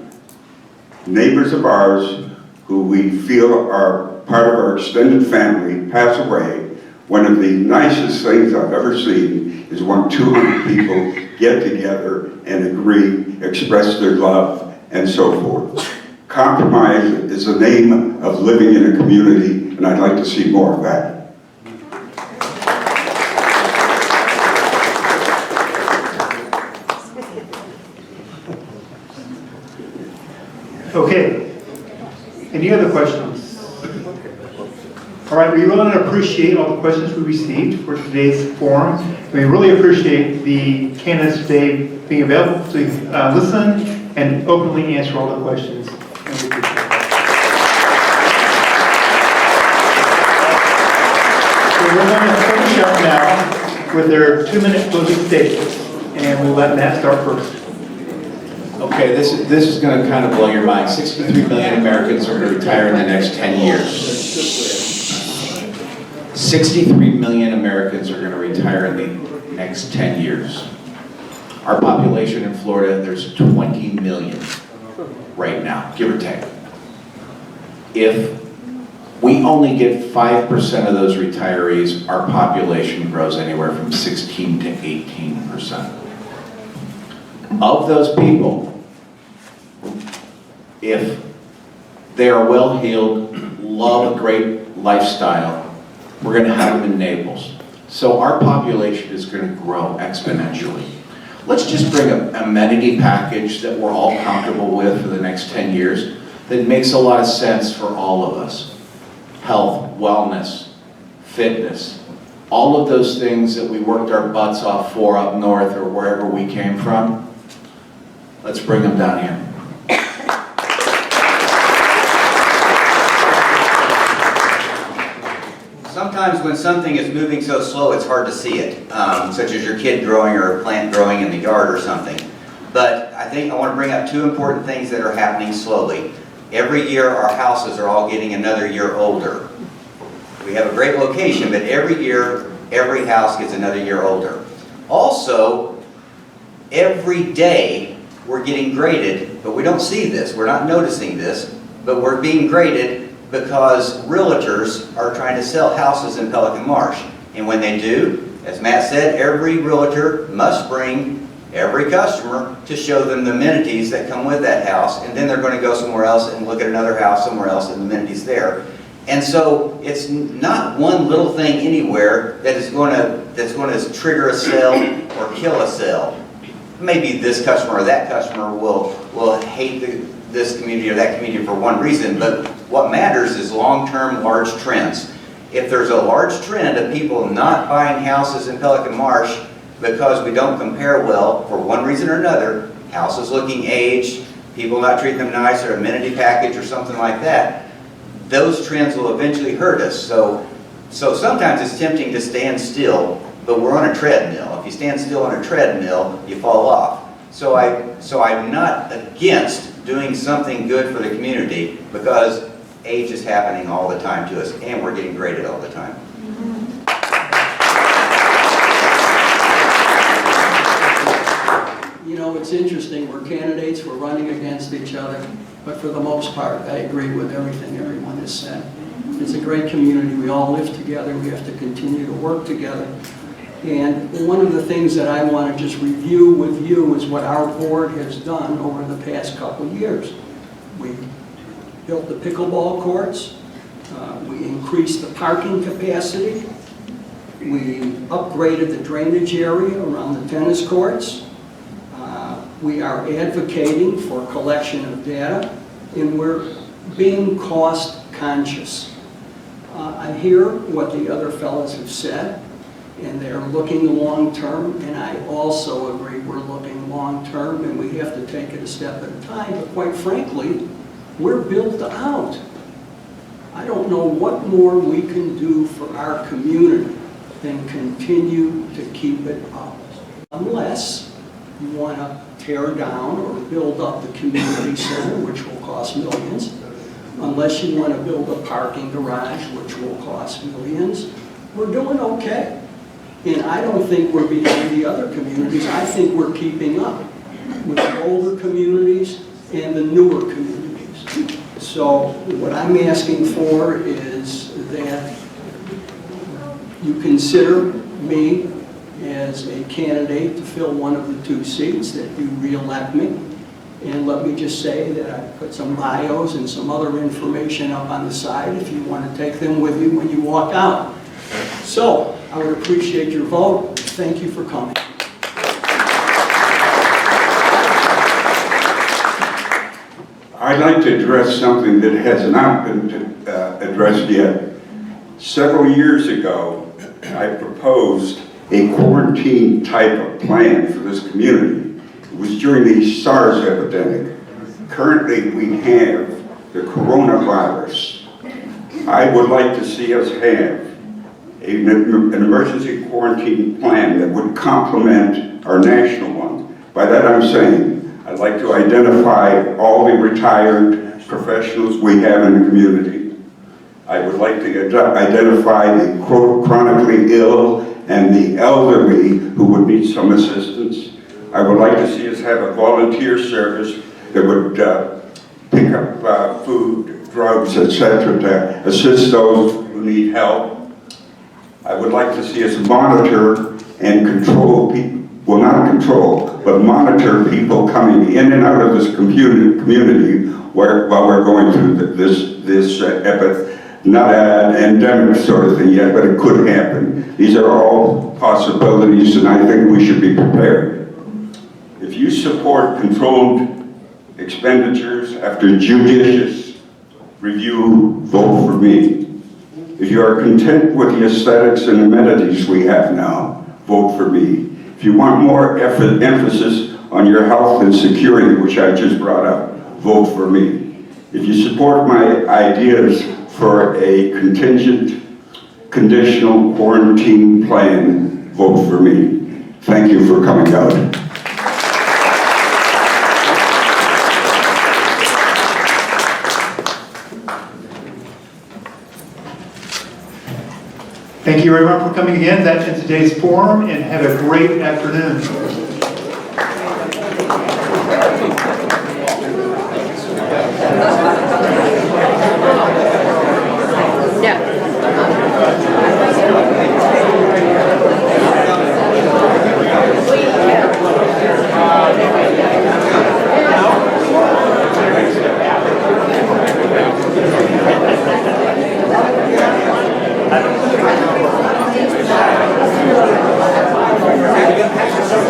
neighbors of ours who we feel are part of our extended family pass away, one of the nicest things I've ever seen is when 200 people get together and agree, express their love, and so forth. Compromise is the name of living in a community, and I'd like to see more of that. Okay. Any other questions? All right, we really appreciate all the questions we received for today's forum. We really appreciate the candidates today being available to listen and openly answer all the questions. And we appreciate it. So we're going to finish up now with their 2-minute closing statements, and we'll let Matt start first. Okay, this is going to kind of blow your mind. 63 million Americans are going to retire in the next 10 years. 63 million Americans are going to retire in the next 10 years. Our population in Florida, there's 20 million right now, give or take. If we only get 5% of those retirees, our population grows anywhere from 16 to 18%. Of those people, if they are well-heeled, love a great lifestyle, we're going to have them in Naples. So our population is going to grow exponentially. Let's just bring an amenity package that we're all comfortable with for the next 10 years. that makes a lot of sense for all of us. Health, wellness, fitness, all of those things that we worked our butts off for up north or wherever we came from, let's bring them down here. Sometimes when something is moving so slow, it's hard to see it, such as your kid growing or a plant growing in the yard or something. But I think I want to bring up two important things that are happening slowly. Every year, our houses are all getting another year older. We have a great location, but every year, every house gets another year older. Also, every day, we're getting graded, but we don't see this. We're not noticing this, but we're being graded because realtors are trying to sell houses in Pelican Marsh. And when they do, as Matt said, every realtor must bring every customer to show them the amenities that come with that house, and then they're going to go somewhere else and look at another house somewhere else and the amenities there. And so it's not one little thing anywhere that's going to trigger a sale or kill a sale. Maybe this customer or that customer will hate this community or that community for one reason, but what matters is long-term large trends. If there's a large trend of people not buying houses in Pelican Marsh because we don't compare well for one reason or another, houses looking aged, people not treating them nice, or amenity package or something like that, those trends will eventually hurt us. So sometimes it's tempting to stand still, but we're on a treadmill. If you stand still on a treadmill, you fall off. So I'm not against doing something good for the community, because age is happening all the time to us, and we're getting graded all the time. You know, it's interesting, we're candidates, we're running against each other, but for the most part, I agree with everything everyone has said. It's a great community, we all live together, we have to continue to work together. And one of the things that I want to just review with you is what our board has done over the past couple of years. We built the pickleball courts, we increased the parking capacity, we upgraded the drainage area around the tennis courts, we are advocating for collection of data, and we're being cost conscious. I hear what the other fellows have said, and they're looking long-term, and I also agree we're looking long-term, and we have to take it a step at a time, but quite frankly, we're built out. I don't know what more we can do for our community than continue to keep it up. Unless you want to tear down or build up the community center, which will cost millions. Unless you want to build a parking garage, which will cost millions. We're doing okay. And I don't think we're behind the other communities. I think we're keeping up with the older communities and the newer communities. So what I'm asking for is that you consider me as a candidate to fill one of the two seats, that you re-elect me. And let me just say that I put some bios and some other information up on the side if you want to take them with you when you walk out. So I would appreciate your vote. Thank you for coming. I'd like to address something that has not been addressed yet. Several years ago, I proposed a quarantine type of plan for this community. It was during the SARS epidemic. Currently, we have the coronavirus. I would like to see us have an emergency quarantine plan that would complement our national one. By that I'm saying, I'd like to identify all the retired professionals we have in the community. I would like to identify the chronically ill and the elderly who would need some assistance. I would like to see us have a volunteer service that would pick up food, drugs, etc., to assist those who need help. I would like to see us monitor and control people, well, not control, but monitor people coming in and out of this community while we're going through this not an endemic sort of thing yet, but it could happen. These are all possibilities, and I think we should be prepared. If you support controlled expenditures after judicious review, vote for me. If you are content with the aesthetics and amenities we have now, vote for me. If you want more emphasis on your health and security, which I just brought up, vote for me. If you support my ideas for a contingent, conditional quarantine plan, vote for me. Thank you for coming out. Thank you everyone for coming again. That ends today's forum, and have a great afternoon.